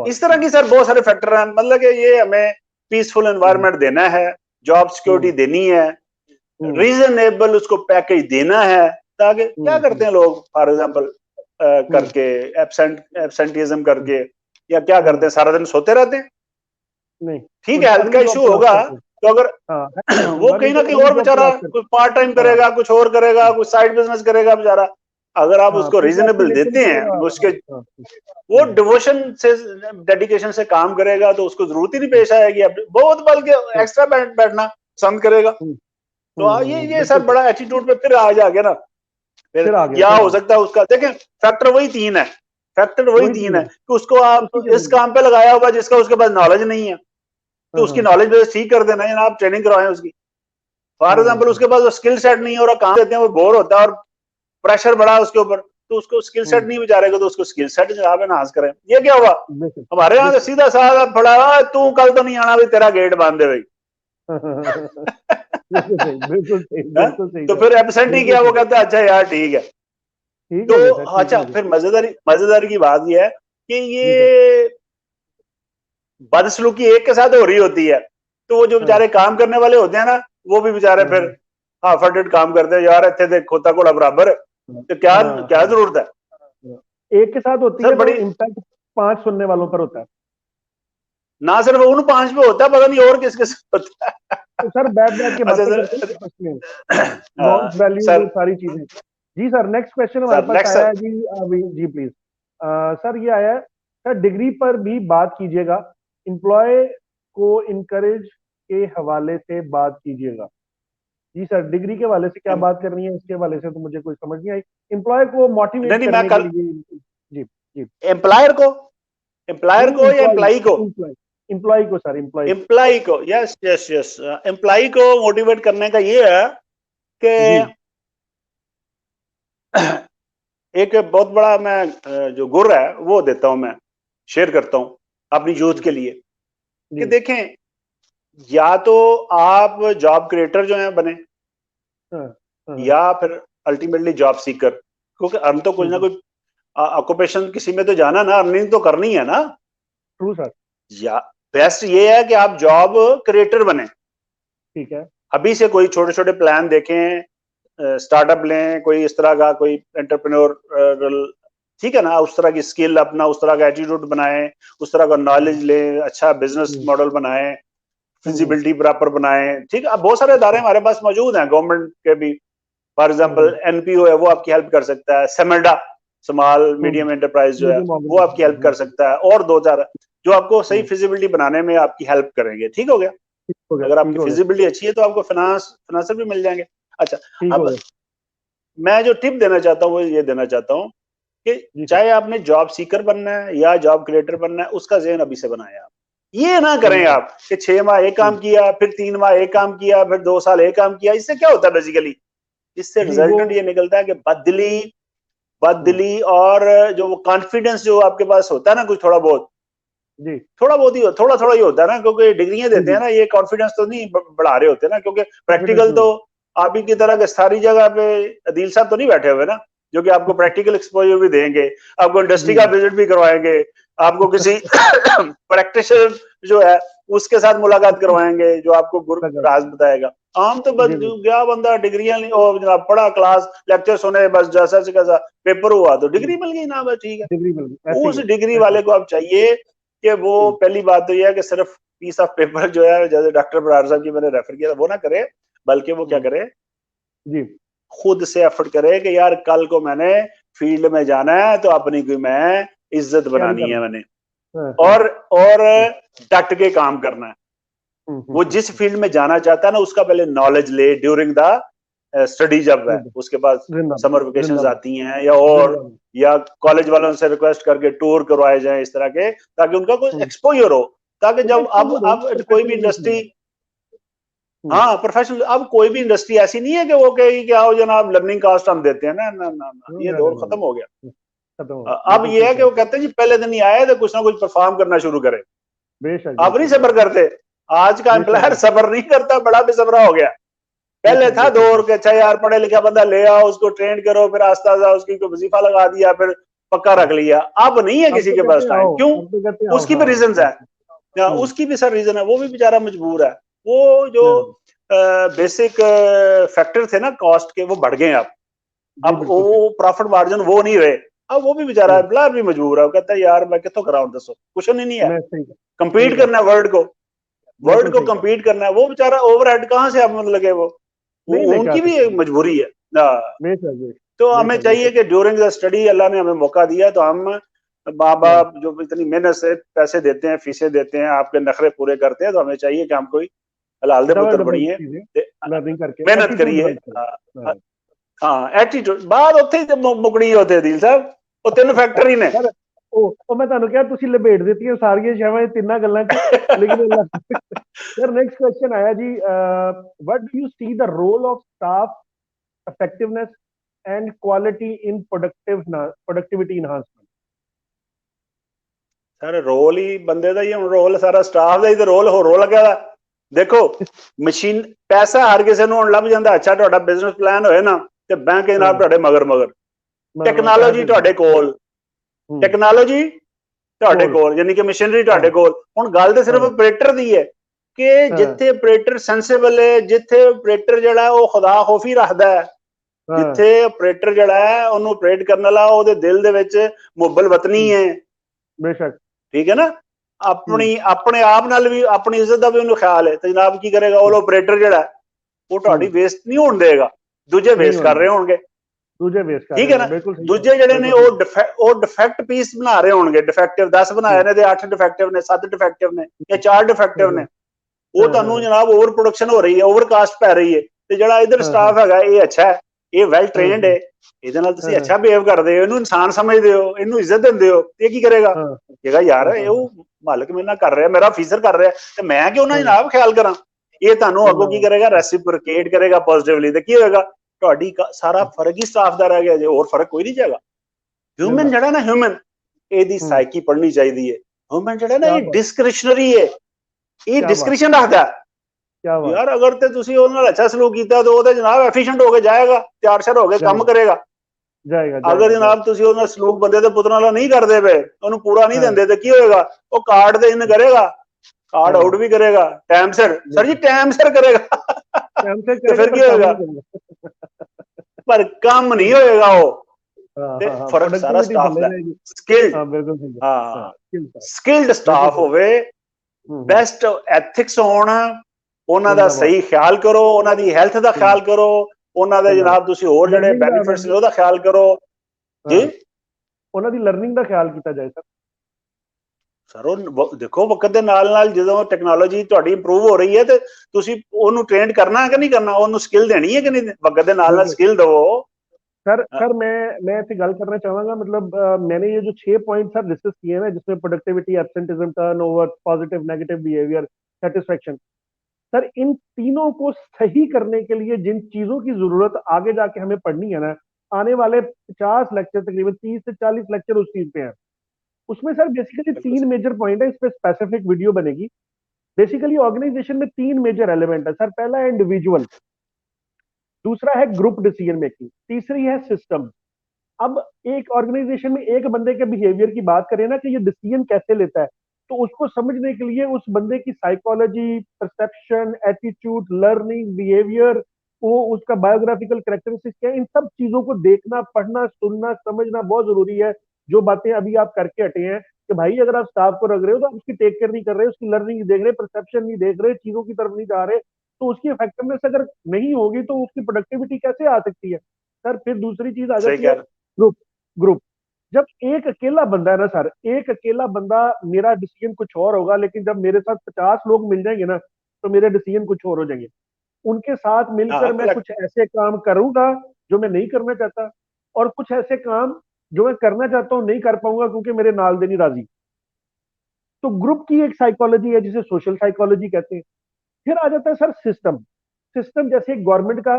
इस तरह की सर बहुत सारे फैक्टर हैं। मतलब कि ये हमें पीसफुल एनवायरनमेंट देना है, जॉब सिक्योरिटी देनी है, रीजनेबल उसको पैकेज देना है, ताकि क्या करते हैं लोग फॉर एग्जांपल करके एब्सेंटिज्म करके, या क्या करते हैं सारा दिन सोते रहते हैं। नहीं ठीक है, हेल्थ का इशू होगा तो अगर वो कहीं ना कहीं और बेचारा कुछ पार्ट टाइम करेगा, कुछ और करेगा, कुछ साइड बिजनेस करेगा बेचारा, अगर आप उसको रीजनेबल देते हैं, उसके वो डिवोशन से डेडिकेशन से काम करेगा तो उसको जरूरत ही नहीं पेश आएगी, बहुत बल्कि एक्स्ट्रा बैठना पसंद करेगा। तो ये सब बड़ा एटीट्यूड पे फिर आ जाएगा ना, फिर क्या हो सकता है उसका। देखें फैक्टर वही तीन है कि उसको आप इस काम पे लगाया होगा जिसका उसके पास नॉलेज नहीं है, तो उसकी नॉलेज बेस ठीक कर देना, या आप ट्रेनिंग करवाएं उसकी। फॉर एग्जांपल उसके पास स्किल सेट नहीं है और काम देते हैं, वो बोर होता है और प्रेशर बढ़ा है उसके ऊपर, तो उसको स्किल सेट नहीं बेचारेगा, तो उसको स्किल सेट जनाब एनहांस करें। ये क्या हुआ हमारे यहाँ तो सीधा साधा पड़ा, तू कल तो नहीं आना भाई, तेरा गेट बांध दे भाई। बिल्कुल सही। तो फिर एब्सेंट ही क्या, वो कहता है अच्छा यार ठीक है। तो अच्छा फिर मजेदारी की बात यह है कि ये बदसलूकी एक के साथ हो रही होती है, तो वो जो बेचारे काम करने वाले होते हैं ना, वो भी बेचारे फिर हाफ हार्टेड काम करते हैं, यार इतने देख खोता घोड़ा बराबर है, तो क्या जरूरत है। एक के साथ होती है बड़ी इम्पैक्ट 5 सुनने वालों पर होता है, ना सिर्फ उन 5 पे होता है, पता नहीं और किसके साथ होता है। तो सर बैठ के बातें करते हैं वैल्यू सारी चीजें। जी सर, नेक्स्ट क्वेश्चन हमारे पास आया है जी प्लीज सर। ये आया है सर, डिग्री पर भी बात कीजिएगा, एम्प्लॉय को इनकरेज के हवाले से बात कीजिएगा। जी सर, डिग्री के हवाले से क्या बात करनी है, इसके हवाले से तो मुझे कोई समझ नहीं आई। एम्प्लॉय को मोटिवेट करने के लिए जी एम्प्लॉयर को या एम्प्लॉई को? एम्प्लॉय को सर, एम्प्लॉय को, यस एम्प्लॉय को मोटिवेट करने का ये है कि एक बहुत बड़ा मैं जो गुर है वो देता हूं, मैं शेयर करता हूं अपनी यूथ के लिए कि देखें, या तो आप जॉब क्रिएटर जो है बने, या फिर अल्टीमेटली जॉब सीकर, क्योंकि अर्न तो कुछ ना कुछ ऑक्यूपेशन किसी में तो जाना ना, अर्निंग तो करनी है ना। True sir. या बेस्ट ये है कि आप जॉब क्रिएटर बने। ठीक है, अभी से कोई छोटे छोटे प्लान देखें, स्टार्टअप लें, कोई इस तरह का कोई एंटरप्रेन्योर, ठीक है ना, उस तरह की स्किल अपना, उस तरह का एटीट्यूड बनाएं, उस तरह का नॉलेज लें, अच्छा बिजनेस मॉडल बनाएं, फिजिबिलिटी प्रॉपर बनाएं। ठीक है, अब बहुत सारे इदारे हमारे पास मौजूद हैं गवर्नमेंट के भी, फॉर एग्जांपल एनपीओ है, वो आपकी हेल्प कर सकता है, सेमेडा स्मॉल मीडियम एंटरप्राइज जो है वो आपकी हेल्प कर सकता है, और 2-4 जो आपको सही फिजिबिलिटी बनाने में आपकी हेल्प करेंगे। ठीक हो गया, अगर आपकी फिजिबिलिटी अच्छी है तो आपको फाइनेंसर भी मिल जाएंगे। अच्छा, अब मैं जो टिप देना चाहता हूँ वो ये देना चाहता हूँ कि चाहे आपने जॉब सीकर बनना है या जॉब क्रिएटर बनना है, उसका ज़हन अभी से बनाएं। आप ये ना करें आप कि 6 माह एक काम किया, फिर 3 माह एक काम किया, फिर 2 साल एक काम किया। इससे क्या होता है बेसिकली, इससे रिजल्टेंट ये निकलता है कि बदली और जो वो कॉन्फिडेंस जो आपके पास होता है ना, कुछ थोड़ा बहुत ही होता है ना, क्योंकि डिग्रियां देते हैं ना, ये कॉन्फिडेंस तो नहीं बढ़ा रहे होते ना, क्योंकि प्रैक्टिकल तो आप ही की तरह के सारी जगह पे अदील साहब तो नहीं बैठे हुए ना, जो कि आपको प्रैक्टिकल एक्सपोजर भी देंगे, आपको इंडस्ट्री का विजिट भी करवाएंगे, आपको किसी प्रैक्टिशनर जो है उसके साथ मुलाकात करवाएंगे जो आपको गुरु राज बताएगा। आम तो बस गया बंदा डिग्रियां नहीं और जनाब पढ़ा, क्लास लेक्चर सुने, बस जैसा से कैसा पेपर हुआ तो डिग्री मिल गई ना, बस ठीक है। उस डिग्री वाले को आप चाहिए कि वो पहली बात तो यह है कि सिर्फ पीस ऑफ पेपर जो है, जैसे डॉक्टर बरार साहब की मैंने रेफर किया था, वो ना करे, बल्कि वो क्या करे जी, खुद से एफर्ट करे कि यार कल को मैंने फील्ड में जाना है तो अपनी कोई मैं इज्जत बनानी है मैंने, और डट के काम करना है। वो जिस फील्ड में जाना चाहता है ना उसका पहले नॉलेज ले ड्यूरिंग द स्टडी, जब है उसके बाद समर वेकेशंस आती हैं या कॉलेज वालों से रिक्वेस्ट करके टूर करवाए जाएं इस तरह के, ताकि उनका कोई एक्सपोजर हो, ताकि जब अब कोई भी इंडस्ट्री, हाँ प्रोफेशनल, अब कोई भी इंडस्ट्री ऐसी नहीं है कि वो कहेगी कि आओ जनाब लर्निंग कास्ट हम देते हैं, ना ना ना, ना ये दौर खत्म हो गया। अब ये है कि वो कहते हैं जी पहले दिन ही आए तो कुछ ना कुछ परफॉर्म करना शुरू करे। अब नहीं सब्र करते, आज का एम्प्लॉयर सब्र नहीं करता, बड़ा बेसब्रा हो गया। पहले था दौर के अच्छा यार पढ़े लिखा बंदा ले आओ, उसको ट्रेन करो, फिर आस्ता आस्ता उसकी कोई वजीफा लगा दिया, फिर पक्का रख लिया। अब नहीं है किसी के पास टाइम, क्यों? उसकी भी रीजन है, उसकी भी सर रीजन है, वो भी बेचारा मजबूर है। वो जो बेसिक फैक्टर थे ना कॉस्ट के, वो बढ़ गए। अब वो प्रॉफिट मार्जिन वो नहीं रहे, अब वो भी बेचारा एम्प्लॉयर भी मजबूर है, वो कहता है यार मैं कितों कराऊं, दसो कुछ नहीं है, कंपीट करना है वर्ल्ड को कंपीट करना है। वो बेचारा ओवरहेड कहाँ से अब मतलब लगे, वो उनकी भी एक मजबूरी है। तो हमें चाहिए कि ड्यूरिंग द स्टडी अल्लाह ने हमें मौका दिया, तो हम माँ बाप जो इतनी मेहनत से पैसे देते हैं, फीसें देते हैं, आपके नखरे पूरे करते हैं, तो हमें चाहिए कि हम कोई हलाल दे पुत्र बनिए, मेहनत करिए। हाँ एटीट्यूड बात ਉੱਥੇ ਹੀ ਮੁਕਣੀ होते दिल साहब, ਉਹ ਤਿੰਨ ਫੈਕਟਰ ਹੀ ਨੇ। ਉਹ ਮੈਂ ਤੁਹਾਨੂੰ ਕਿਹਾ ਤੁਸੀਂ ਲਪੇਟ ਦਿੱਤੀਆਂ ਸਾਰੀਆਂ ਸ਼ਾਵਾਂ ਇਹ ਤਿੰਨਾਂ ਗੱਲਾਂ 'ਚ, ਲੇਕਿਨ ਸਰ ਨੈਕਸਟ ਕੁਐਸਚਨ ਆਇਆ ਜੀ, what do you see the role of staff effectiveness and quality in productivity enhancement? Sir role ਹੀ ਬੰਦੇ ਦਾ ਹੀ ਹੁਣ, ਰੋਲ ਸਾਰਾ ਸਟਾਫ ਦਾ ਹੀ, ਤੇ ਰੋਲ ਹੋਰ ਲੱਗਿਆ ਦਾ। ਦੇਖੋ ਮਸ਼ੀਨ ਪੈਸਾ ਹਰ ਕਿਸੇ ਨੂੰ ਹੁਣ ਲੱਭ ਜਾਂਦਾ। ਅੱਛਾ ਤੁਹਾਡਾ ਬਿਜ਼ਨਸ ਪਲਾਨ ਹੋਏ ਨਾ ਤੇ ਬੈਂਕ ਜਨਾਬ ਤੁਹਾਡੇ ਮਗਰ ਟੈਕਨੋਲੋਜੀ ਤੁਹਾਡੇ ਕੋਲ, ਯਾਨੀ ਕਿ ਮਸ਼ੀਨਰੀ ਤੁਹਾਡੇ ਕੋਲ। ਹੁਣ ਗੱਲ ਤੇ ਸਿਰਫ ਆਪਰੇਟਰ ਦੀ ਹੈ ਕਿ ਜਿੱਥੇ ਆਪਰੇਟਰ ਸੈਂਸਿਬਲ ਹੈ, ਜਿੱਥੇ ਆਪਰੇਟਰ ਜਿਹੜਾ ਉਹ ਖੁਦਾ ਖੌਫੀ ਰੱਖਦਾ ਹੈ, ਜਿੱਥੇ ਆਪਰੇਟਰ ਜਿਹੜਾ ਹੈ ਉਹਨੂੰ ਆਪਰੇਟ ਕਰਨ ਵਾਲਾ ਉਹਦੇ ਦਿਲ ਦੇ ਵਿੱਚ ਮੁਹੱਬਤ ਵਤਨੀ ਹੈ, ਬੇਸ਼ੱਕ ਠੀਕ ਹੈ ਨਾ, ਆਪਣੇ ਆਪ ਨਾਲ ਵੀ ਆਪਣੀ ਇੱਜ਼ਤ ਦਾ ਵੀ ਉਹਨੂੰ ਖਿਆਲ ਹੈ, ਤੇ ਜਨਾਬ ਕੀ ਕਰੇਗਾ ਉਹ ਆਪਰੇਟਰ ਜਿਹੜਾ ਉਹ ਤੁਹਾਡੀ ਵੇਸਟ ਨਹੀਂ ਹੋਣ ਦੇਗਾ, ਦੂਜੇ ਵੇਸਟ ਕਰ ਰਹੇ ਹੋਣਗੇ, ਠੀਕ ਹੈ ਨਾ। ਦੂਜੇ ਜਿਹੜੇ ਨੇ ਉਹ ਡਿਫੈਕਟ ਪੀਸ ਬਣਾ ਰਹੇ ਹੋਣਗੇ, ਡਿਫੈਕਟਿਵ 10 ਬਣਾਏ ਨੇ ਤੇ 8 ਡਿਫੈਕਟਿਵ ਨੇ, 7 ਡਿਫੈਕਟਿਵ ਨੇ ਜਾਂ 4 ਡਿਫੈਕਟਿਵ ਨੇ, ਉਹ ਤੁਹਾਨੂੰ ਜਨਾਬ ਓਵਰ ਪ੍ਰੋਡਕਸ਼ਨ ਹੋ ਰਹੀ ਹੈ, ਓਵਰ ਕਾਸਟ ਪੈ ਰਹੀ ਹੈ। ਤੇ ਜਿਹੜਾ ਇਧਰ ਸਟਾਫ ਹੈਗਾ ਇਹ ਅੱਛਾ ਹੈ, ਇਹ ਵੈਲ ਟ੍ਰੇਨਡ ਹੈ, ਇਹਦੇ ਨਾਲ ਤੁਸੀਂ ਅੱਛਾ ਬਿਹੇਵ ਕਰਦੇ ਹੋ, ਇਹਨੂੰ ਇਨਸਾਨ ਸਮਝਦੇ ਹੋ, ਇਹਨੂੰ ਇੱਜ਼ਤ ਦਿੰਦੇ ਹੋ, ਇਹ ਕੀ ਕਰੇਗਾ, ਕਹੇਗਾ ਯਾਰ ਇਹ ਮਾਲਕ ਮੇਰੇ ਨਾਲ ਕਰ ਰਿਹਾ, ਮੇਰਾ ਅਫੀਸਰ ਕਰ ਰਿਹਾ, ਤੇ ਮੈਂ ਕਿਉਂ ਨਾ ਜਨਾਬ ਖਿਆਲ ਕਰਾਂ। ਇਹ ਤੁਹਾਨੂੰ ਅੱਗੋਂ ਕੀ ਕਰੇਗਾ, ਰੈਸਿਪਰੋਕੇਟ ਕਰੇਗਾ ਪੋਜ਼ਿਟਿਵਲੀ, ਤੇ ਕੀ ਹੋਏਗਾ ਤੁਹਾਡੀ ਸਾਰਾ ਫਰਕ ਹੀ ਸਟਾਫ ਦਾ ਰਹਿ ਗਿਆ ਜੇ, ਹੋਰ ਫਰਕ ਕੋਈ ਨਹੀਂ ਜਾਏਗਾ। ਹਿਊਮਨ ਜਿਹੜਾ ਨਾ, ਹਿਊਮਨ ਇਹਦੀ ਸਾਈਕੀ ਪੜ੍ਹਨੀ ਚਾਹੀਦੀ ਹੈ। ਹਿਊਮਨ ਜਿਹੜਾ ਨਾ ਇਹ ਡਿਸਕ੍ਰਿਸ਼ਨਰੀ ਹੈ, ਇਹ ਡਿਸਕ੍ਰਿਸ਼ਨ ਰੱਖਦਾ ਯਾਰ। ਅਗਰ ਤੇ ਤੁਸੀਂ ਉਹਦੇ ਨਾਲ ਅੱਛਾ ਸਲੂਕ ਕੀਤਾ ਤਾਂ ਉਹ ਤੇ ਜਨਾਬ ਐਫੀਸ਼ੀਐਂਟ ਹੋ ਕੇ ਜਾਏਗਾ, ਤਿਆਰ ਸ਼ਰ ਹੋ ਕੇ ਕੰਮ ਕਰੇਗਾ। ਅਗਰ ਜਨਾਬ ਤੁਸੀਂ ਉਹਦੇ ਨਾਲ ਸਲੂਕ ਬੰਦੇ ਦੇ ਪੁੱਤਰਾਂ ਨਾਲ ਨਹੀਂ ਕਰਦੇ ਪਏ, ਉਹਨੂੰ ਪੂਰਾ ਨਹੀਂ ਦਿੰਦੇ, ਤੇ ਕੀ ਹੋਏਗਾ, ਉਹ ਕਾਰਡ ਦੇ ਇਨ ਕਰੇਗਾ, ਕਾਰਡ ਆਊਟ ਵੀ ਕਰੇਗਾ ਟਾਈਮ ਸਿਰ, ਸਰ ਜੀ ਟਾਈਮ ਸਿਰ ਕਰੇਗਾ, ਤੇ ਫਿਰ ਕੀ ਹੋਏਗਾ, ਪਰ ਕੰਮ ਨਹੀਂ ਹੋਏਗਾ ਉਹ। ਤੇ ਫਰਕ ਸਾਰਾ ਸਟਾਫ ਦਾ, ਸਕਿਲਡ ਸਟਾਫ ਹੋਵੇ, ਬੈਸਟ ਐਥਿਕਸ ਹੋਣ, ਉਹਨਾਂ ਦਾ ਸਹੀ ਖਿਆਲ ਕਰੋ, ਉਹਨਾਂ ਦੀ ਹੈਲਥ ਦਾ ਖਿਆਲ ਕਰੋ, ਉਹਨਾਂ ਦੇ ਜਨਾਬ ਤੁਸੀਂ ਹੋਰ ਜਿਹੜੇ ਬੈਨੀਫਿਟਸ ਨੇ ਉਹਦਾ ਖਿਆਲ ਕਰੋ ਜੀ, ਉਹਨਾਂ ਦੀ ਲਰਨਿੰਗ ਦਾ ਖਿਆਲ ਕੀਤਾ ਜਾਏ ਸਰ। ਸਰ ਉਹ ਦੇਖੋ ਵਕਤ ਦੇ ਨਾਲ ਨਾਲ ਜਦੋਂ ਟੈਕਨੋਲੋਜੀ ਤੁਹਾਡੀ ਇੰਪਰੂਵ ਹੋ ਰਹੀ ਹੈ ਤੇ ਤੁਸੀਂ ਉਹਨੂੰ ਟ੍ਰੇਨਡ ਕਰਨਾ ਹੈ ਕਿ ਨਹੀਂ ਕਰਨਾ, ਉਹਨੂੰ ਸਕਿੱਲ ਦੇਣੀ ਹੈ ਕਿ ਨਹੀਂ, ਵਕਤ ਦੇ ਨਾਲ ਨਾਲ ਸਕਿੱਲ ਦਿਓ। सर मैं ऐसे गल करना चाहूंगा, मतलब मैंने ये जो 6 पॉइंट सर डिस्कस किए हैं, जिसमें productivity, absenteeism, turnover, positive negative behaviour, satisfaction, sir इन तीनों को सही करने के लिए जिन चीजों की जरूरत आगे जाके हमें पढ़नी है ना, आने वाले 50 लेक्चर, तकरीबन 30 से 40 लेक्चर उस चीज पे हैं। उसमें सर बेसिकली 3 मेजर पॉइंट है, इस पे स्पेसिफिक वीडियो बनेगी। बेसिकली ऑर्गेनाइजेशन में 3 मेजर एलिमेंट है सर। पहला है इंडिविजुअल, दूसरा है ग्रुप डिसीजन मेकिंग, तीसरी है सिस्टम। अब एक ऑर्गेनाइजेशन में एक बंदे के बिहेवियर की बात करें ना कि ये डिसीजन कैसे लेता है, तो उसको समझने के लिए उस बंदे की psychology, perception, attitude, learning, behaviour, वो उसका बायोग्राफिकल कैरेक्टरिस्टिक्स क्या है, इन सब चीजों को देखना, पढ़ना, सुनना, समझना बहुत जरूरी है। जो बातें अभी आप करके हटे हैं कि भाई अगर आप स्टाफ को रख रहे हो तो आप उसकी टेक केयर नहीं कर रहे, उसकी लर्निंग नहीं देख रहे, परसेप्शन नहीं देख रहे, चीजों की तरफ नहीं जा रहे, तो उसकी इफेक्टिवनेस अगर नहीं होगी तो उसकी प्रोडक्टिविटी कैसे आ सकती है सर? फिर दूसरी चीज आ सही जाती कह है रहे ग्रुप। ग्रुप जब एक अकेला बंदा है ना सर, एक अकेला बंदा, मेरा डिसीजन कुछ और होगा, लेकिन जब मेरे साथ 50 लोग मिल जाएंगे ना तो मेरे डिसीजन कुछ और हो जाएंगे। उनके साथ हाँ मिलकर मैं कलेक्ट कुछ ऐसे काम करूंगा जो मैं नहीं करना चाहता, और कुछ ऐसे काम जो मैं करना चाहता हूं नहीं कर पाऊंगा क्योंकि मेरे नाल दे नहीं राजी। तो ग्रुप की एक साइकोलॉजी है जिसे सोशल साइकोलॉजी कहते हैं। फिर आ जाता है सर सिस्टम। सिस्टम जैसे एक गवर्नमेंट का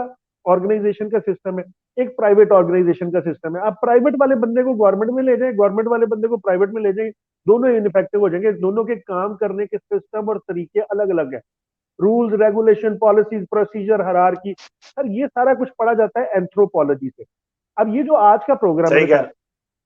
ऑर्गेनाइजेशन का सिस्टम है, एक प्राइवेट ऑर्गेनाइजेशन का सिस्टम है। आप प्राइवेट वाले बंदे को गवर्नमेंट में ले जाएं, गवर्नमेंट वाले बंदे को प्राइवेट में ले जाएं, दोनों इनफेक्टिव हो जाएंगे। दोनों के काम करने के सिस्टम और तरीके अलग अलग है। Rules, regulation, policies, procedure, hierarchy, sir ये सारा कुछ पढ़ा जाता है एंथ्रोपोलॉजी से। अब ये जो आज का प्रोग्राम है सही ना कह सर,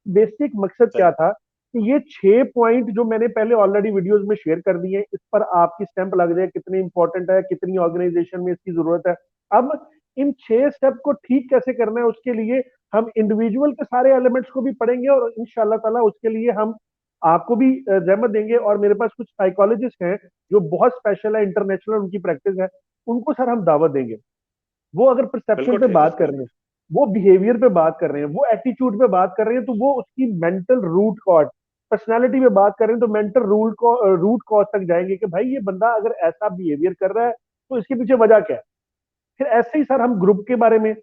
बेसिक मकसद रहे क्या था कि ये 6 पॉइंट जो मैंने पहले ऑलरेडी वीडियोस में शेयर कर दिए हैं, इस पर आपकी स्टैंप लग जाए कितनी इंपॉर्टेंट है, कितनी ऑर्गेनाइजेशन में इसकी जरूरत है। अब इन 6 स्टेप को ठीक कैसे करना है उसके लिए हम इंडिविजुअल के सारे एलिमेंट्स को भी पढ़ेंगे, और इंशाल्लाह ताला उसके लिए हम आपको भी जहमत देंगे। और मेरे पास कुछ साइकोलॉजिस्ट हैं जो बहुत स्पेशल है, इंटरनेशनल उनकी प्रैक्टिस है, उनको सर हम दावत देंगे। वो अगर परसेप्शन बिल्कुल पे ठीक है। बात कर रहे हैं, वो बिहेवियर पे बात कर रहे हैं, वो एटीट्यूड पे बात कर रहे हैं, तो वो उसकी मेंटल रूट कॉज, पर्सनालिटी पे बात कर रहे हैं तो मेंटल रूट कॉज तक जाएंगे कि भाई ये बंदा अगर ऐसा बिहेवियर कर रहा है तो इसके पीछे वजह क्या है। फिर ऐसे ही सर हम ग्रुप के बारे में,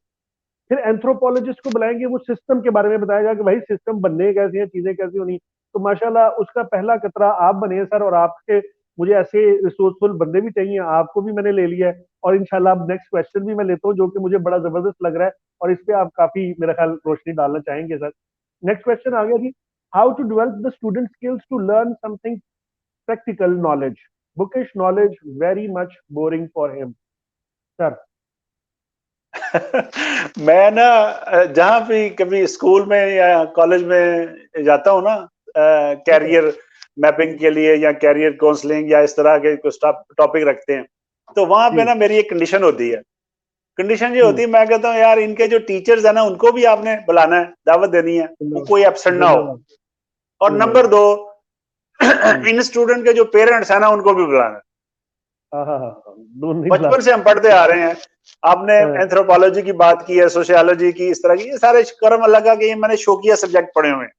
फिर एंथ्रोपोलॉजिस्ट को बुलाएंगे, वो सिस्टम के बारे में बताएगा कि भाई सिस्टम बनने कैसे हैं, चीजें कैसी होनी। तो माशाल्लाह उसका पहला कतरा आप बने हैं सर, और आपके मुझे ऐसे रिसोर्सफुल बंदे भी चाहिए, आपको भी मैंने ले लिया है। और इंशाल्लाह अब नेक्स्ट क्वेश्चन भी मैं लेता हूँ जो कि मुझे बड़ा जबरदस्त लग रहा है, और इस पे आप काफी मेरा ख्याल रोशनी डालना चाहेंगे सर। नेक्स्ट क्वेश्चन आ गया जी, how to develop the student skills to learn something practical knowledge, bookish knowledge very much boring for him sir. मैं ना जहाँ भी कभी स्कूल में या कॉलेज में जाता हूँ ना, कैरियर मैपिंग के लिए या कैरियर काउंसलिंग या इस तरह के कुछ टॉपिक रखते हैं, तो वहां पे जी ना मेरी एक कंडीशन होती है। कंडीशन ये होती हम्म है, मैं कहता हूँ यार इनके जो टीचर्स है ना उनको भी आपने बुलाना है, दावत देनी है, वो कोई एब्सेंट ना हो। जिंदाबाद और नंबर जिंदाबाद। 2, हम्म इन स्टूडेंट के जो पेरेंट्स है ना उनको भी बुलाना है। हाँ हाँ हाँ हाँ, दोनों ही बचपन बुला। से हम पढ़ते आ रहे हैं। आपने हाँ, एंथ्रोपोलॉजी की बात की है, सोशियोलॉजी की, इस तरह की, ये सारे कर्म अल्लाह का कि ये मैंने शौकिया सब्जेक्ट पढ़े हुए हैं।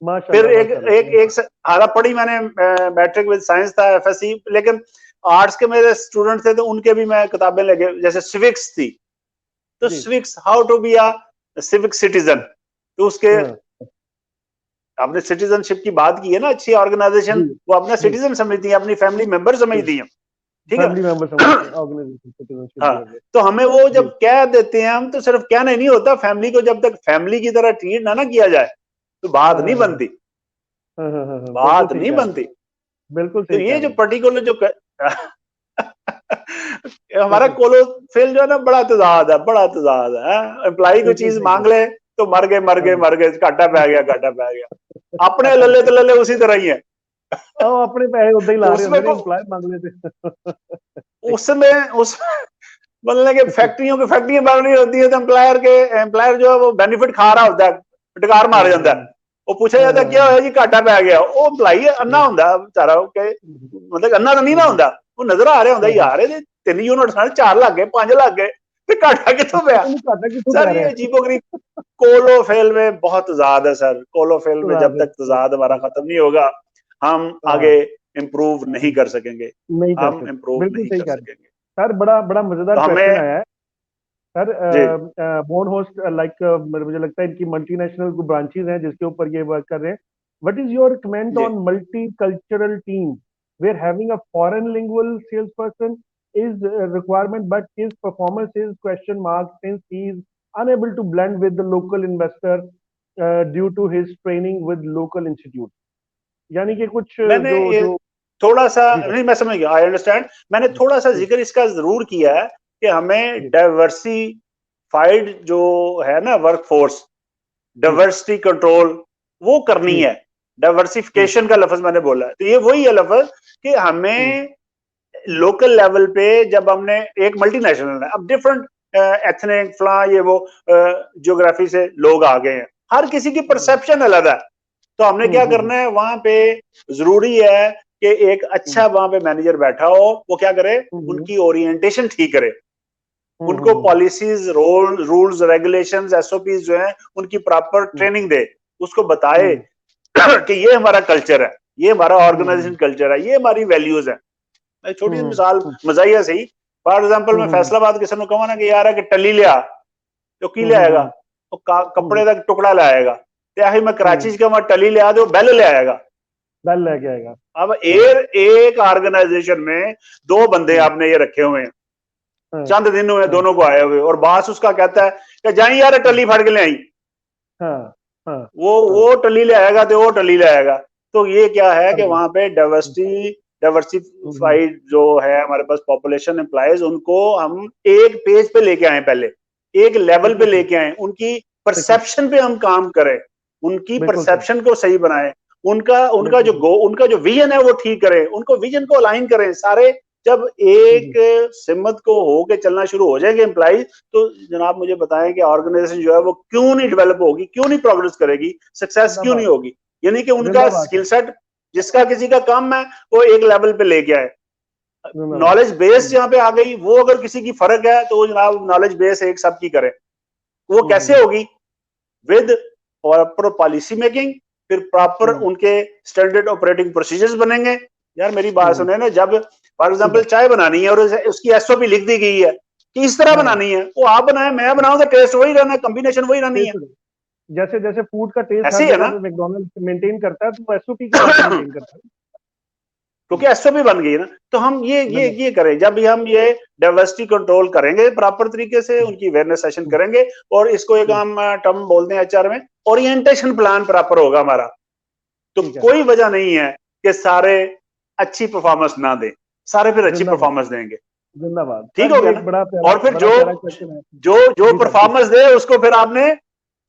फिर माशाल्लाह एक माशाल्लाह एक एक हारा पढ़ी मैंने, मैट्रिक विद साइंस था, एफएससी, लेकिन आर्ट्स के मेरे स्टूडेंट थे तो उनके भी मैं किताबें लगे, जैसे सिविक्स थी, तो जी civics, how to be a civic citizen, तो उसके, हाँ आपने सिटीजनशिप की बात की है ना, अच्छी जी ऑर्गेनाइजेशन वो अपना जी सिटीजन समझती है, अपनी फैमिली मेंबर जी समझती है, ठीक है फैमिली मेंबर समझते ना? हैं, ऑर्गेनाइजेशन सिटीजनशिप हाँ, भी हो गया। तो हमें वो जी जब कह देते हैं हम, तो सिर्फ कहना ही नहीं होता, फैमिली को जब तक फैमिली की तरह ट्रीट ना किया जाए तो बात हाँ नहीं हाँ हाँ बनती, हाँ हाँ हाँ हाँ, बिल्कुल बात सही नहीं कह रहे हैं, बनती। बिल्कुल तो सही कह ये रहे जो हैं। पर्टिकुलर जो हमारा बिल्कुल कोलोफिल जो है ना, बड़ा तजाद है, बड़ा तजाद है। एम्प्लाई कोई बिल्कुल चीज सही कह मांग रहे ले तो मर गए मर हैं। गए हाँ मर गए, घाटा पै गया घाटा पै गया। अपने घाटा लल्ले पे, तो लल्ले उसी तरह ही है। आओ अपने पैसे उदा ही ला रहे उसमें होंगे ना, को एम्प्लॉय मांग लेते। उसमें मतलब कि फैक्ट्रियों की फैक्ट्रियां बन रही होती है, तो एम्प्लायर जो है वो बेनिफिट खा रहा होता है, टकार मार जाता है। वो पूछा हाँ जाता है हाँ क्या हाँ होया जी, घाटा पै गया, वो एम्प्लाई अन्ना होंदा बेचारा, मतलब अन्ना तो नहीं ना होंदा, वो नजर आ रहा होंदा हाँ हाँ, यार ये 3 यूनिट सन, 4 लग गए, 5 लग गए, ते घाटा कितों तो पिया। तुम घाटा कितों सर पै ये रहा अजीबोगरीब, कोलोफेल में बहुत तजाद है सर, कोलोफेल में जब तक है? तजाद हमारा खत्म नहीं होगा, हम आगे हाँ इम्प्रूव नहीं कर सकेंगे, नहीं कर हम सकते, इम्प्रूव बिल्कुल नहीं सही कर कह रहे हैं सकेंगे। सर। बड़ा बड़ा मजेदार तो क्वेश्चन हमें आया है सर। जी मोन होस्ट लाइक, मुझे लगता है इनकी मल्टीनेशनल ब्रांचेस हैं जिसके ऊपर ये वर्क कर रहे हैं। व्हाट इज योर कमेंट जी on multi cultural team where having a foreign lingual sales person is requirement, but his performance is question mark since he is unable to blend with the local investor due to his training with local institute। यानी कि कुछ मैंने जो ये जो थोड़ा सा, जी sir नहीं मैं समझ गया, आई अंडरस्टैंड। मैंने थोड़ा सा जी जिक्र इसका जरूर किया है कि हमें जी डाइवर्सिफाइड जो है ना वर्कफोर्स, जी डाइवर्सिटी कंट्रोल वो करनी जी है। डाइवर्सिफिकेशन का लफ्ज मैंने बोला है, तो ये वही है लफ्ज कि हमें लोकल लेवल पे जब हमने एक मल्टीनेशनल है, अब डिफरेंट एथनिक फ्ला ये वो ज्योग्राफी से लोग आ गए हैं, हर किसी की परसेप्शन अलग है, तो हमने क्या करना है वहां पे जरूरी है कि एक अच्छा वहां पे मैनेजर बैठा हो, वो क्या करे, उनकी ओरिएंटेशन ठीक करे, उनको पॉलिसीज रूल्स रेगुलेशंस एसओपीज जो है उनकी प्रॉपर ट्रेनिंग दे, उसको बताए कि ये हमारा कल्चर है, ये हमारा ऑर्गेनाइजेशन कल्चर है, ये हमारी वैल्यूज है। एक छोटी सी मिसाल मजाइया सही, फॉर एग्जांपल मैं फैसलाबाद किसी ने कहूँ ना कि यार है कि टली लिया तो की ले आएगा, तो कपड़े का टुकड़ा ले आएगा, तो मैं कराची का वहां टली ले आ दो बेल ले आएगा, बेल लेके आएगा। अब एक ऑर्गेनाइजेशन में दो बंदे आपने ये रखे हुए हैं, चंद दिन हुए दोनों को आए हुए, और बॉस उसका कहता है कि जाई यार टली फाड़ के ले आई, वो टली ले आएगा तो वो टली ले आएगा, तो ये क्या है कि वहां पे डाइवर्सिफाइड जो है हमारे पास पॉपुलेशन एम्प्लॉयज, उनको हम एक पेज पे लेके आए, पहले एक लेवल पे लेके आए, उनकी परसेप्शन पे हम काम करें, उनकी परसेप्शन को सही बनाएं, उनका जो विजन है वो ठीक करें, उनको विजन को अलाइन करें सारे। जब एक सिमत को होके चलना शुरू हो जाएंगे एम्प्लॉय, तो जनाब मुझे बताएं कि ऑर्गेनाइजेशन जो है वो क्यों नहीं डेवलप होगी, क्यों नहीं प्रोग्रेस करेगी, सक्सेस क्यों नहीं होगी, यानी कि उनका स्किल सेट जिसका किसी का कम है वो एक लेवल पे लेके आए, नॉलेज बेस जहाँ पे आ गई, वो अगर किसी की फर्क है तो जनाब नॉलेज बेस एक सबकी करे, वो कैसे होगी, विद प्रॉपर पॉलिसी मेकिंग, फिर प्रॉपर उनके स्टैंडर्ड ऑपरेटिंग प्रोसीजर्स बनेंगे। यार मेरी बात सुने ना, जब फॉर एग्जांपल चाय बनानी है और उसकी एसओपी लिख दी गई है कि इस तरह बनानी है, वो आप बनाए मैं बनाऊं तो टेस्ट वही रहना है, कॉम्बिनेशन वही रहनी है। जैसे जैसे फूड का टेस्ट ऐसे ही है ना, मैकडॉनल्ड्स मेंटेन करता है तो एसओपी का मेंटेन करता है, क्योंकि एसओपी बन गई है ना। तो हम ये करें, जब भी हम ये डाइवर्सिटी कंट्रोल करेंगे प्रॉपर तरीके से, उनकी अवेयरनेस सेशन करेंगे, और इसको एक हम टर्म बोलते हैं एचआर में ओरिएंटेशन प्लान प्रॉपर होगा हमारा, तो कोई वजह नहीं है कि सारे अच्छी परफॉर्मेंस ना दें, सारे फिर अच्छी परफॉर्मेंस देंगे, जिंदाबाद, ठीक हो गया ना। और फिर जो परफॉर्मेंस दे उसको फिर आपने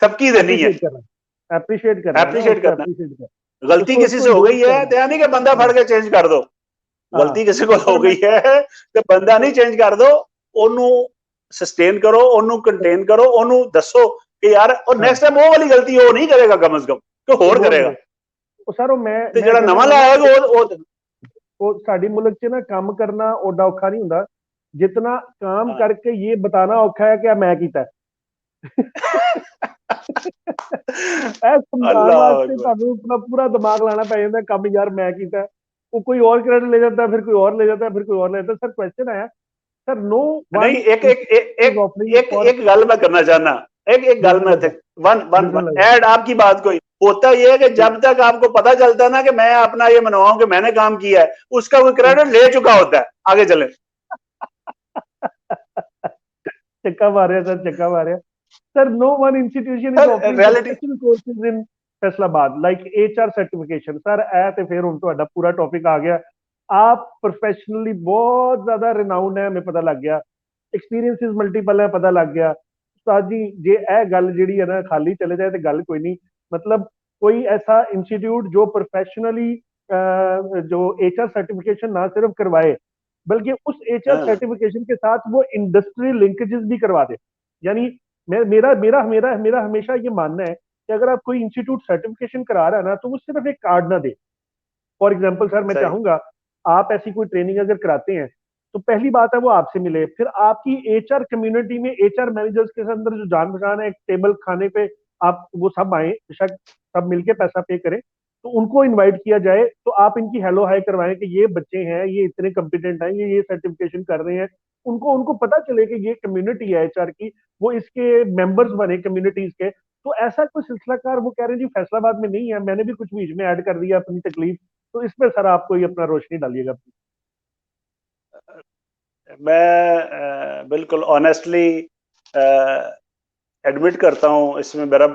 सबकी देनी है, अप्रिशिएट करना। गलती किसी से हो गई है तो यानी कि बंदा फड़ के चेंज कर दो, गलती किसी को हो गई है तो बंदा नहीं चेंज कर दो, ओनू सस्टेन करो, ओनू कंटेन करो, ओनू दसो कि यार और नेक्स्ट टाइम वो वाली गलती वो नहीं करेगा, कम से कम तो होर करेगा। सर मैं ਤੇ ਜਿਹੜਾ ਨਵਾਂ ਲਾਇਆ ਹੈ ਉਹ ਸਾਡੀ ਮੁਲਕ 'ਚ ਨਾ ਕੰਮ ਕਰਨਾ ਓਡਾ ਔਖਾ ਨਹੀਂ ਹੁੰਦਾ ਜਿੰਨਾ काम करके ये बताना औखा है कि मैं कीता अपना पूरा दिमाग लाना पै जाता काम यार मैं कीता, वो कोई और क्रेडिट ले जाता है, फिर कोई और ले जाता है, फिर कोई और ले जाता है। सर क्वेश्चन आया सर, नो नहीं, एक गल मैं करना चाहना, एक गल मैं वन ऐड आपकी बात कोई होता ये है कि जब तक आपको पता चलता है ना कि मैं अपना ये मनवाऊं कि मैंने काम किया है, उसका कोई क्रेडिट ले चुका होता है, आगे चले। चक्का मारे सर, चक्का मारे sir. No one institution is offering professional courses in Faisalabad like HR certification. Sir ए ते फिर हुण तुहाडा पूरा टॉपिक आ गया, आप प्रोफेशनली बहुत ज्यादा रिनाउंड है, हमें पता लग गया, एक्सपीरियंसेस मल्टीपल है, पता लग गया। उस्ताद जी जे ए गल जिहड़ी है ना खाली चले जाए तो गल कोई नहीं, मतलब कोई ऐसा इंस्टीट्यूट जो प्रोफेशनली जो एचआर सर्टिफिकेशन ना सिर्फ करवाए बल्कि उस एचआर सर्टिफिकेशन के साथ वो इंडस्ट्री लिंकेजेस भी करवा दे। यानी मेरा मेरा मेरा मेरा हमेशा ये मानना है कि अगर आप कोई इंस्टीट्यूट सर्टिफिकेशन करा रहा है ना, तो वो सिर्फ एक कार्ड ना दे। फॉर एग्जाम्पल सर मैं चाहूंगा आप ऐसी कोई ट्रेनिंग अगर कराते हैं तो पहली बात है वो आपसे मिले, फिर आपकी एचआर कम्युनिटी में एचआर मैनेजर्स के अंदर जो जान पहचान है, एक टेबल खाने पे आप वो सब आए, बेशक सब मिलके पैसा पे करें, तो उनको इनवाइट किया जाए, तो आप इनकी हेलो हाई करवाएं कि ये बच्चे हैं, ये इतने कंपिटेंट हैं, ये सर्टिफिकेशन कर रहे हैं, उनको उनको पता चले कि ये कम्युनिटी है एचआर की, वो इसके मेंबर्स बने कम्युनिटीज के। तो ऐसा कोई सिलसिलाकार वो कह रहे हैं जी फैसलाबाद में नहीं है, मैंने भी कुछ बीच में ऐड कर दिया अपनी तकलीफ, तो इसमें सर आप कोई अपना रोशनी डालिएगा। मैं बिल्कुल ऑनेस्टली एडमिट करता हूँ इसमें मेरा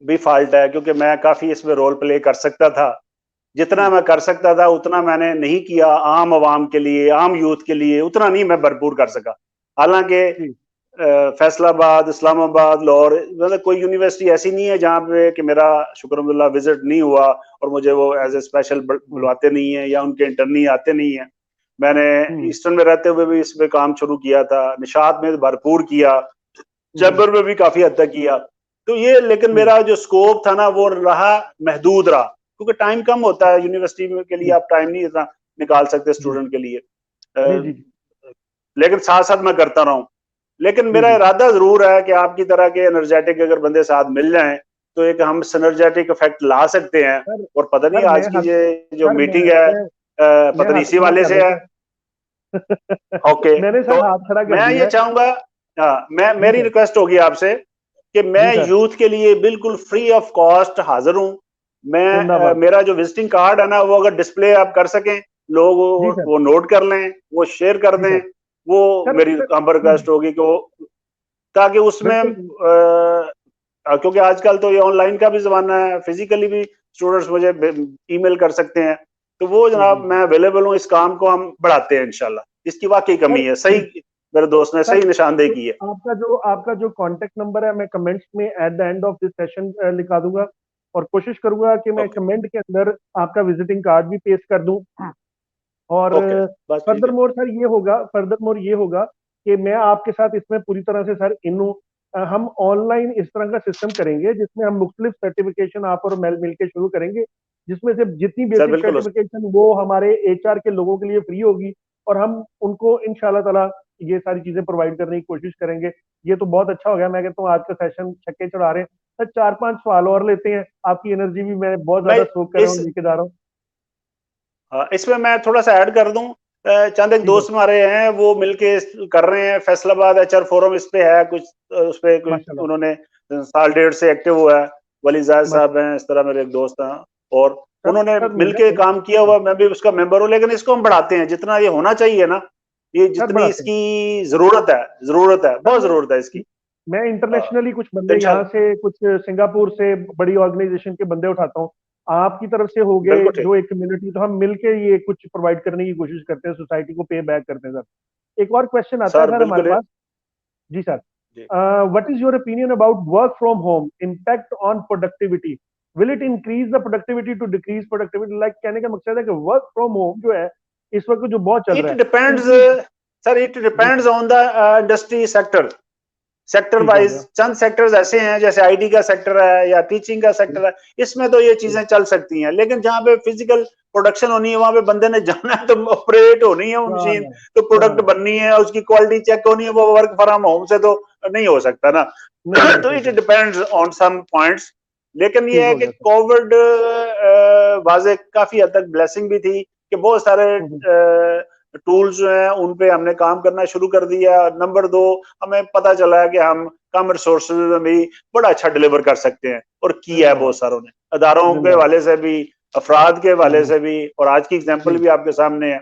भी फॉल्ट है, क्योंकि मैं काफ़ी इसमें रोल प्ले कर सकता था, जितना मैं कर सकता था उतना मैंने नहीं किया, आम आवाम के लिए, आम यूथ के लिए उतना नहीं मैं भरपूर कर सका। हालांकि फैसलाबाद, इस्लामाबाद, लाहौर, मतलब कोई यूनिवर्सिटी ऐसी नहीं है जहाँ पे कि मेरा शुक्रल्लाह विजिट नहीं हुआ और मुझे वो एज ए स्पेशल बुलवाते नहीं है या उनके इंटर्नी आते नहीं है। मैंने ईस्टर्न में रहते हुए भी इस पे काम शुरू किया था, निशात में भरपूर किया, चैम्बर में भी काफी हद तक किया। तो ये लेकिन मेरा जो स्कोप था ना वो रहा महदूद रहा, क्योंकि टाइम कम होता है यूनिवर्सिटी में के लिए, आप टाइम नहीं इतना निकाल सकते स्टूडेंट के लिए। लेकिन साथ साथ मैं करता रहा हूँ। लेकिन मेरा इरादा जरूर है कि आपकी तरह के एनर्जेटिक अगर बंदे साथ मिल जाएं तो एक हम सिनर्जेटिक इफेक्ट ला सकते हैं। और पता नहीं आज की जो मीटिंग है पता नहीं इसी वाले से है। ओके, मैंने तो सर हाथ खड़ा कर मैं दिया ये चाहूंगा, मेरी रिक्वेस्ट होगी आपसे कि मैं यूथ के लिए बिल्कुल फ्री ऑफ कॉस्ट हाजिर हूँ। मैं मेरा जो विजिटिंग कार्ड है ना वो अगर डिस्प्ले आप कर सकें, लोग वो नोट कर लें, वो शेयर कर दें, वो मेरी हम रिक्वेस्ट होगी कि वो, ताकि उसमें क्योंकि आजकल तो ये ऑनलाइन का भी जमाना है, फिजिकली भी स्टूडेंट्स मुझे ईमेल कर सकते हैं, तो वो जनाब मैं अवेलेबल हूँ, इस काम को हम बढ़ाते हैं इंशाल्लाह। इसकी वाकई कमी है, सही मेरे दोस्त ने सही निशानदेही की है। आपका जो कांटेक्ट नंबर है मैं कमेंट्स में at the end of this session लिखा दूंगा और कोशिश करूंगा कि मैं कमेंट के अंदर आपका विजिटिंग कार्ड भी पेश कर दूं। और फर्दरमोर ये होगा कि मैं आपके साथ इसमें पूरी तरह से सर इन हूं। हम ऑनलाइन इस तरह का सिस्टम करेंगे जिसमें हम मुख्तलिफ सर्टिफिकेशन आप और मिल के शुरू करेंगे, जिसमें से जितनी बेसिक सर्टिफिकेशन वो हमारे एचआर के लोगों के लिए फ्री होगी और हम उनको इंशाल्लाह ताला ये सारी चीजें प्रोवाइड करने की कोशिश करेंगे। ये तो बहुत अच्छा हो गया। मैं कहता हूँ आज का सेशन छक्के चढ़ा रहे हैं सर। 4-5 सवाल और लेते हैं, आपकी एनर्जी भी मैं बहुत ज्यादा सोख कर रहा हूँ, लेके जा रहा हूँ। इसमें मैं थोड़ा सा ऐड कर दूं, चंद एक दोस्त हमारे हैं वो मिलके कर रहे हैं, फैसलाबाद एचआर फोरम इस पे है, कुछ उस पे उन्होंने साल डेढ़ से एक्टिव हुआ है, वली जायद साहब हैं, इस तरह मेरे एक दोस्त हैं और उन्होंने मिलके काम किया हुआ, मैं भी उसका मेंबर हूँ। लेकिन इसको हम बढ़ाते हैं जितना ये होना चाहिए ना, ये जितनी इसकी जरूरत है बहुत जरूरत है इसकी। मैं इंटरनेशनली कुछ बंदे यहाँ से, कुछ सिंगापुर से बड़ी ऑर्गेनाइजेशन के बंदे उठाता हूँ, आपकी तरफ से हो गए जो एक कम्युनिटी, तो हम मिलके ये कुछ प्रोवाइड करने की कोशिश करते हैं, सोसाइटी को पे बैक करते हैं सर। एक और क्वेश्चन आता है सर हमारे पास। जी sir, what is your opinion about work from home impact on productivity? Will it increase the productivity to decrease productivity? Like कहने का मकसद है कि वर्क फ्रॉम होम जो है इस वक्त जो बहुत चल रहा है, it depends on the industry sector wise. Chand sectors ऐसे हैं जैसे आईटी का सेक्टर है या टीचिंग का सेक्टर है, इसमें तो ये चीजें चल सकती हैं। लेकिन जहाँ पे फिजिकल प्रोडक्शन होनी है वहां पे बंदे ने जाना है, तो ऑपरेट होनी है वो मशीन, तो प्रोडक्ट बननी है, उसकी क्वालिटी चेक होनी है, वो वर्क फ्रॉम होम से तो नहीं हो सकता ना। तो it depends on some points. लेकिन ये है कि कोविड वाजे काफी हद तक ब्लेसिंग भी थी कि बहुत सारे टूल्स जो हैं उन पे हमने काम करना शुरू कर दिया। नंबर 2, हमें पता चला है कि हम कम रिसोर्सेज में भी बड़ा अच्छा डिलीवर कर सकते हैं, और किया है बहुत सारों ने, अदारों के वाले से भी, अफराद के वाले से भी, और आज की एग्जांपल भी आपके सामने है।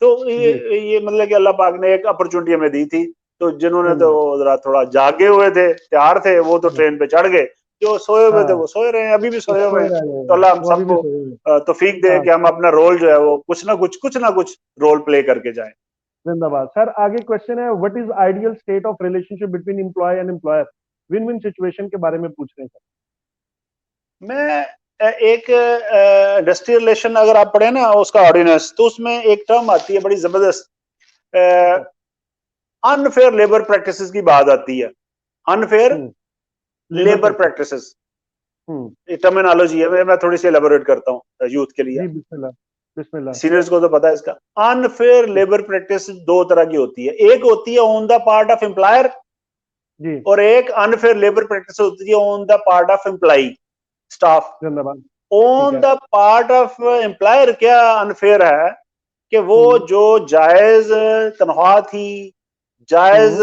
तो ये मतलब कि अल्लाह पाक ने एक अपॉर्चुनिटी हमें दी थी, तो जिन्होंने तो जरा थोड़ा जागे हुए थे, तैयार थे, वो तो ट्रेन पे चढ़ गए, जो सोए हुए थे वो सोए रहे हैं, अभी भी सोए हुए हैं। तो अल्लाह हम सबको तौफीक दे कि हम अपना रोल जो है वो कुछ ना कुछ रोल प्ले करके जाएं। जिंदाबाद सर। आगे क्वेश्चन है, what is ideal state of relationship between employee and employer? Win win situation के बारे में पूछ रहे हैं सर। मैं एक इंडस्ट्रियल रिलेशन अगर आप पढ़े ना उसका ऑर्डिनेंस, तो उसमें एक टर्म आती है बड़ी जबरदस्त, अनफेयर लेबर प्रैक्टिसेस की बात आती है। अनफेयर लेबर प्रैक्टिसेस टर्मिनोलॉजी है, मैं थोड़ी सी एलैबोरेट करता हूँ यूथ के लिए। सीनियर्स को तो पता है इसका। अनफेयर लेबर प्रैक्टिस 2 तरह की होती है, एक होती है on the part of employer और एक अनफेयर लेबर प्रैक्टिस होती है on the part of employee staff. On the part of employer क्या अनफेयर है कि वो जो जायज तनख्वाह थी, जायज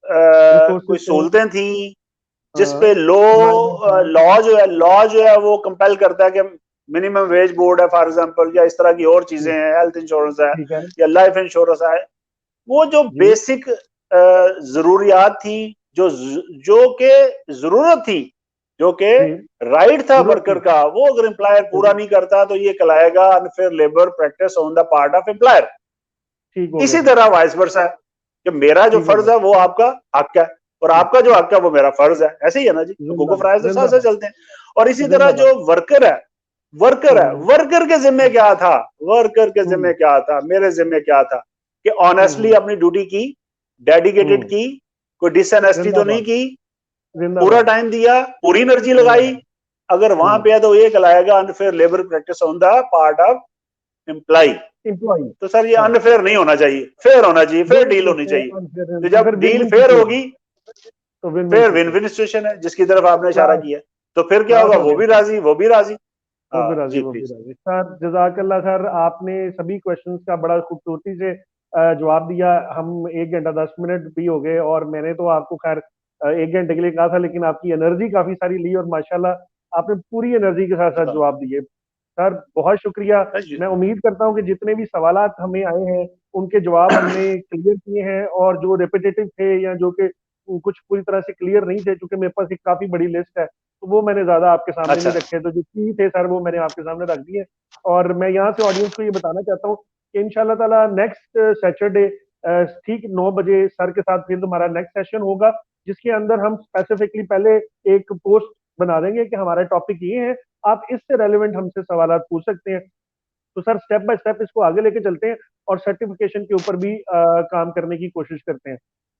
कोई सहूलतें थी, जिसपे लॉ जो है वो कंपेल करता है कि मिनिमम वेज बोर्ड है फॉर एग्जांपल, या इस तरह की और चीजें हैं, हेल्थ इंश्योरेंस है या लाइफ इंश्योरेंस है, वो जो बेसिक जरूरियात थी, जो के जरूरत थी, जो के राइट था वर्कर का, वो अगर एम्प्लॉयर पूरा नहीं करता तो ये कहलाएगा unfair labour practice on the part of employer. इसी तरह वाइस वर्सा है कि मेरा जो ठीक है फर्ज भाई। है वो आपका हक है, और आपका जो हक है वो मेरा फर्ज है। ऐसे ही है ना जी, तो कुकू जिंदाबाद फ्राइज से साथ साथ जिंदाबाद चलते हैं। और इसी तरह जिंदाबाद। जो वर्कर है, वर्कर के जिम्मे क्या था, वर्कर के जिम्मे हम्म क्या था, मेरे जिम्मे क्या था कि ऑनेस्टली हम्म अपनी ड्यूटी की, डेडिकेटेड हम्म। की, कोई डिसऑनेस्टी तो नहीं जिंदाबाद की, पूरा जिंदाबाद टाइम दिया, पूरी एनर्जी लगाई। जिंदाबाद। अगर वहां पे है तो ये कहलाएगा unfair labour practice on the part of employee. Employee. तो सर ये हाँ, अनफेयर नहीं होना चाहिए, फेयर होना चाहिए, फेयर दोनों डील तरफ होनी से चाहिए। अनफेयर, तो तो जब फिर win deal win fair situation. होगी, तो विन विन फिर विन सिचुएशन। विन सिचुएशन है जिसकी तरफ आपने इशारा क्लास किया। तो फिर क्या क्लास होगा, हो वो गया भी सर। राजी, वो भी राजी। वो हाँ भी राजी, जी वो भी प्लीज। राजी सर। जजाकल्ला सर, आपने सभी क्वेश्चंस का बड़ा खूबसूरती से जवाब दिया। हम 1 घंटा 10 मिनट भी हो गए, और मैंने तो आपको खैर 1 घंटे के लिए कहा था, लेकिन आपकी एनर्जी काफी सारी ली, और माशाल्लाह आपने पूरी एनर्जी के साथ साथ जवाब दिए। सर बहुत शुक्रिया। मैं उम्मीद करता हूँ कि जितने भी सवालात हमें आए हैं उनके जवाब हमने क्लियर किए हैं, और जो रिपीटेटिव थे या जो कि कुछ पूरी तरह से क्लियर नहीं थे, क्योंकि मेरे पास एक काफी बड़ी लिस्ट है, तो वो मैंने ज्यादा आपके सामने नहीं अच्छा रखे। तो जो की थे सर वो मैंने आपके सामने रख दिए। और मैं यहाँ से ऑडियंस को ये बताना चाहता हूँ कि इंशाल्लाह ताला नेक्स्ट सैटरडे ठीक 9 बजे सर के साथ फिर हमारा नेक्स्ट सेशन होगा, जिसके अंदर हम स्पेसिफिकली पहले एक पोस्ट बना देंगे कि हमारा टॉपिक ये है, आप इससे रेलिवेंट हमसे सवाल पूछ सकते हैं। तो सर स्टेप बाय स्टेप इसको आगे लेके चलते हैं, और सर्टिफिकेशन के ऊपर भी काम करने की कोशिश करते हैं।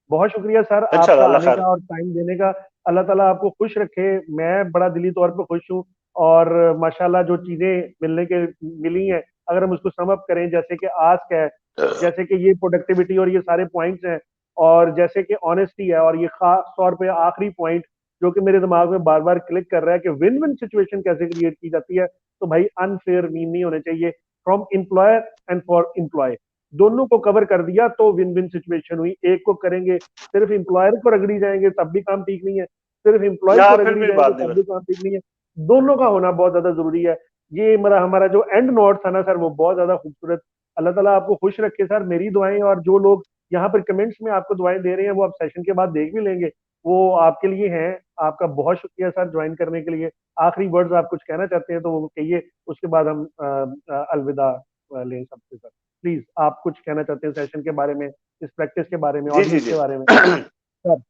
बहुत शुक्रिया सर आपका इंशाल्लाह, अल्लाह आने खैर। का और टाइम देने का। अल्लाह ताला आपको खुश रखे। मैं बड़ा दिली तौर पे खुश हूँ। और माशाल्लाह जो चीजें मिलने के मिली हैं, अगर हम उसको सम अप करें, जैसे कि आस्क है, जैसे कि ये प्रोडक्टिविटी और ये सारे पॉइंट्स हैं, और जैसे कि ऑनेस्टी है, और ये खास तौर पे आखिरी पॉइंट जो कि मेरे दिमाग में बार बार क्लिक कर रहा है कि विन विन सिचुएशन कैसे क्रिएट की जाती है। तो भाई अनफेयर मीन नहीं होने चाहिए, from employer and for employee, दोनों को कवर कर दिया तो विन विन सिचुएशन हुई। एक को करेंगे, सिर्फ एम्प्लॉयर को रगड़ी जाएंगे तब भी काम ठीक नहीं है, सिर्फ एम्प्लॉय को या फिर रगड़ी भी जाएंगे बात नहीं तब बन। भी काम ठीक नहीं है। दोनों का होना बहुत ज्यादा जरूरी है। ये मेरा हमारा जो एंड नोट था ना सर, वो बहुत ज्यादा खूबसूरत। अल्लाह ताला आपको खुश रखे सर। मेरी दुआएं, और जो लोग यहाँ पर कमेंट्स में आपको दुआएं दे रहे हैं वो आप सेशन के बाद देख भी लेंगे, वो आपके लिए हैं। आपका बहुत शुक्रिया सर ज्वाइन करने के लिए। आखिरी वर्ड्स आप कुछ कहना चाहते हैं तो वो कहिए, उसके बाद हम अलविदा लें सबसे सर। प्लीज आप कुछ कहना चाहते हैं सेशन के बारे में, इस प्रैक्टिस के बारे में, जी जी ऑडियंस जी। के बारे में सर।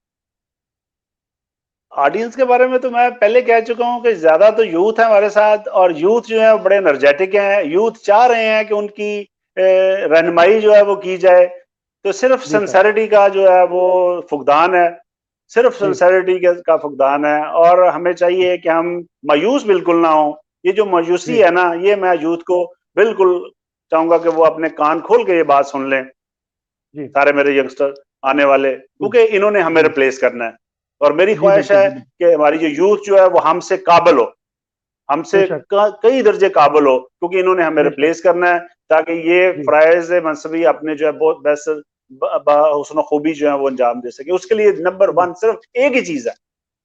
ऑडियंस के बारे में तो मैं पहले कह चुका हूं कि ज्यादा तो यूथ है हमारे साथ, और यूथ जो है वो बड़े एनर्जेटिक हैं। यूथ चाह रहे हैं कि उनकी रहनुमाई जो है वो की जाए। तो सिर्फ जी सर। सिंसेरिटी का जो है वो फुकदान है, सिर्फ जी सिंसेरिटी का फुकदान है। और हमें चाहिए कि हम मायूस बिल्कुल ना हो। ये जो मायूसी जी है ना, ये मैं यूथ को बिल्कुल चाहूंगा कि वो अपने कान खोल के ये बात सुन लें, जी सारे मेरे यंगस्टर आने वाले, जी क्योंकि इन्होंने हमें जी रिप्लेस करना है। और मेरी जी ख्वाहिश बिल्कुल है जी बिल्कुल। कि हमारी जो यूथ जो है वो हमसे काबिल हो, हमसे बेशक कई दर्जे काबिल हो, क्योंकि इन्होंने हमें बेशक। रिप्लेस करना है, ताकि ये जी फ़राइज़ मनसबी अपने जो है बहुत बेस्ट हुस्न खूबी जो है वो अंजाम दे सके। उसके लिए नंबर जी वन सिर्फ एक ही चीज है,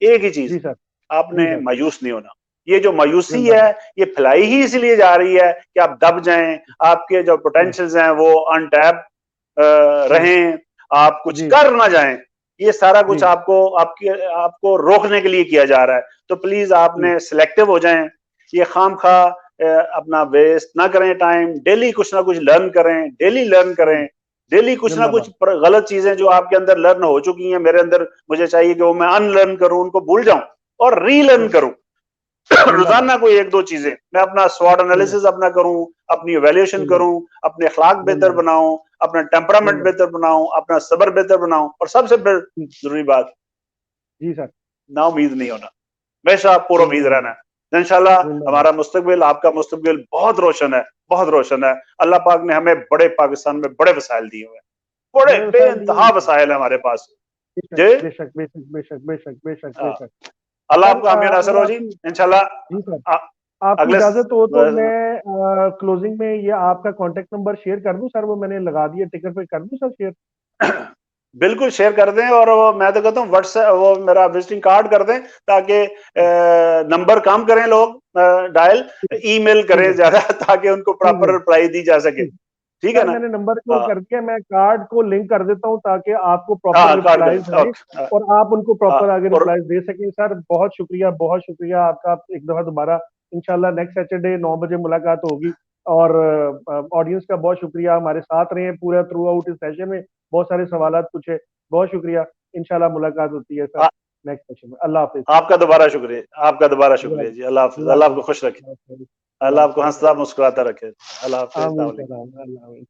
एक ही चीज, जी सर। जी आपने सर। मायूस नहीं होना। ये जो मायूसी है, जिंदाबाद। ये फैलाई ही इसलिए जा रही है कि आप दब जाएं, आपके जो जी पोटेंशियल्स हैं वो अनटैप जी रहें, आप कुछ जी कर ना जाएं। ये सारा कुछ जी आपको रोकने के लिए किया जा रहा है। तो प्लीज जी आपने सिलेक्टिव हो जाएं। ये खाम खा अपना वेस्ट ना करें टाइम। डेली कुछ ना कुछ लर्न करें, डेली लर्न करें, डेली कुछ ना कुछ जिंदाबाद। गलत चीजें जो आपके अंदर लर्न हो चुकी हैं मेरे अंदर, मुझे चाहिए कि वो मैं अनलर्न करूं, उनको भूल जाऊं और रीलर्न करूं। जिंदाबाद। रोजाना कोई एक दो चीजें मैं अपना स्वॉट जिंदा- एनालिसिस अपना करूं, अपनी इवैल्यूएशन जिंदाबाद। करूं, अपने अखलाक बेहतर जिंदाबाद। बनाऊं, अपना टेम्परामेंट जिंदाबाद। बेहतर बनाऊं, अपना सब्र बेहतर बनाऊं, और सबसे जी जरूरी बात, जी सर। ना उम्मीद नहीं होना, हमेशा पूरा उम्मीद रहना जिंदाबाद। है। इंशाल्लाह जिंदाबाद। हमारा मुस्तकबिल, आपका मुस्तकबिल बहुत रोशन है, बहुत रोशन है। अल्लाह पाक ने हमें बड़े पाकिस्तान में बड़े वसाइल दिए हुए हैं, बड़े बड़े वसाइल दिए बेइंतहा हैं। वसाइल है हमारे पास। बेशक जी बेशक बेशक बेशक बेशक बेशक हाँ, बेशक। अल्लाह सर आपका हमें नासर अगर हो जी आपकी, जी सर, इंशाल्लाह। आपकी अगले इजाजत हो तो मैं क्लोजिंग में ये आपका कांटेक्ट नंबर शेयर कर दूं सर, वो मैंने लगा दिया टिकट पे, कर दूं सर शेयर। बिल्कुल शेयर कर दें। और वो मैं तो कहता हूँ व्हाट्सएप, वो मेरा विजिटिंग कार्ड कर दें, ताकि नंबर कम करें लोग डायल, ईमेल ठीक करें है ज्यादा, ताकि उनको ठीक है प्रॉपर रिप्लाई दी जा सके। ठीक। ठीक है सर ना? मैंने नंबर को हाँ करके मैं कार्ड को लिंक कर देता हूँ ताकि आपको प्रॉपर हाँ, कार्ड कर रिप्लाईज लें, आए, ओके। हाँ और आप उनको हाँ, प्रॉपर आगे और रिप्लाईज दे सकें। सर बहुत शुक्रिया आपका। आप एक दफा दोबारा इंशाल्लाह नेक्स्ट सैटरडे 9 बजे मुलाकात होगी। और ऑडियंस का बहुत शुक्रिया, हमारे साथ रहे हैं पूरा थ्रू आउट इस सेशन में। बहुत सारे सवालात पूछे। बहुत शुक्रिया। इंशाल्लाह मुलाकात होती है सर आ- नेक्स्ट सेशन में। अल्लाह हाफिज। आपका दोबारा शुक्रिया, आपका दोबारा शुक्रिया जी। अल्लाह हाफिज, अल्लाह आपको खुश रखे, अल्लाह अल्लाह आपको हंसता मुस्कुराता रखे। अल्लाह हाफिज, अस्सलाम आमीन वालेकुम। सर, आमीन। अल्लाह हाफिज।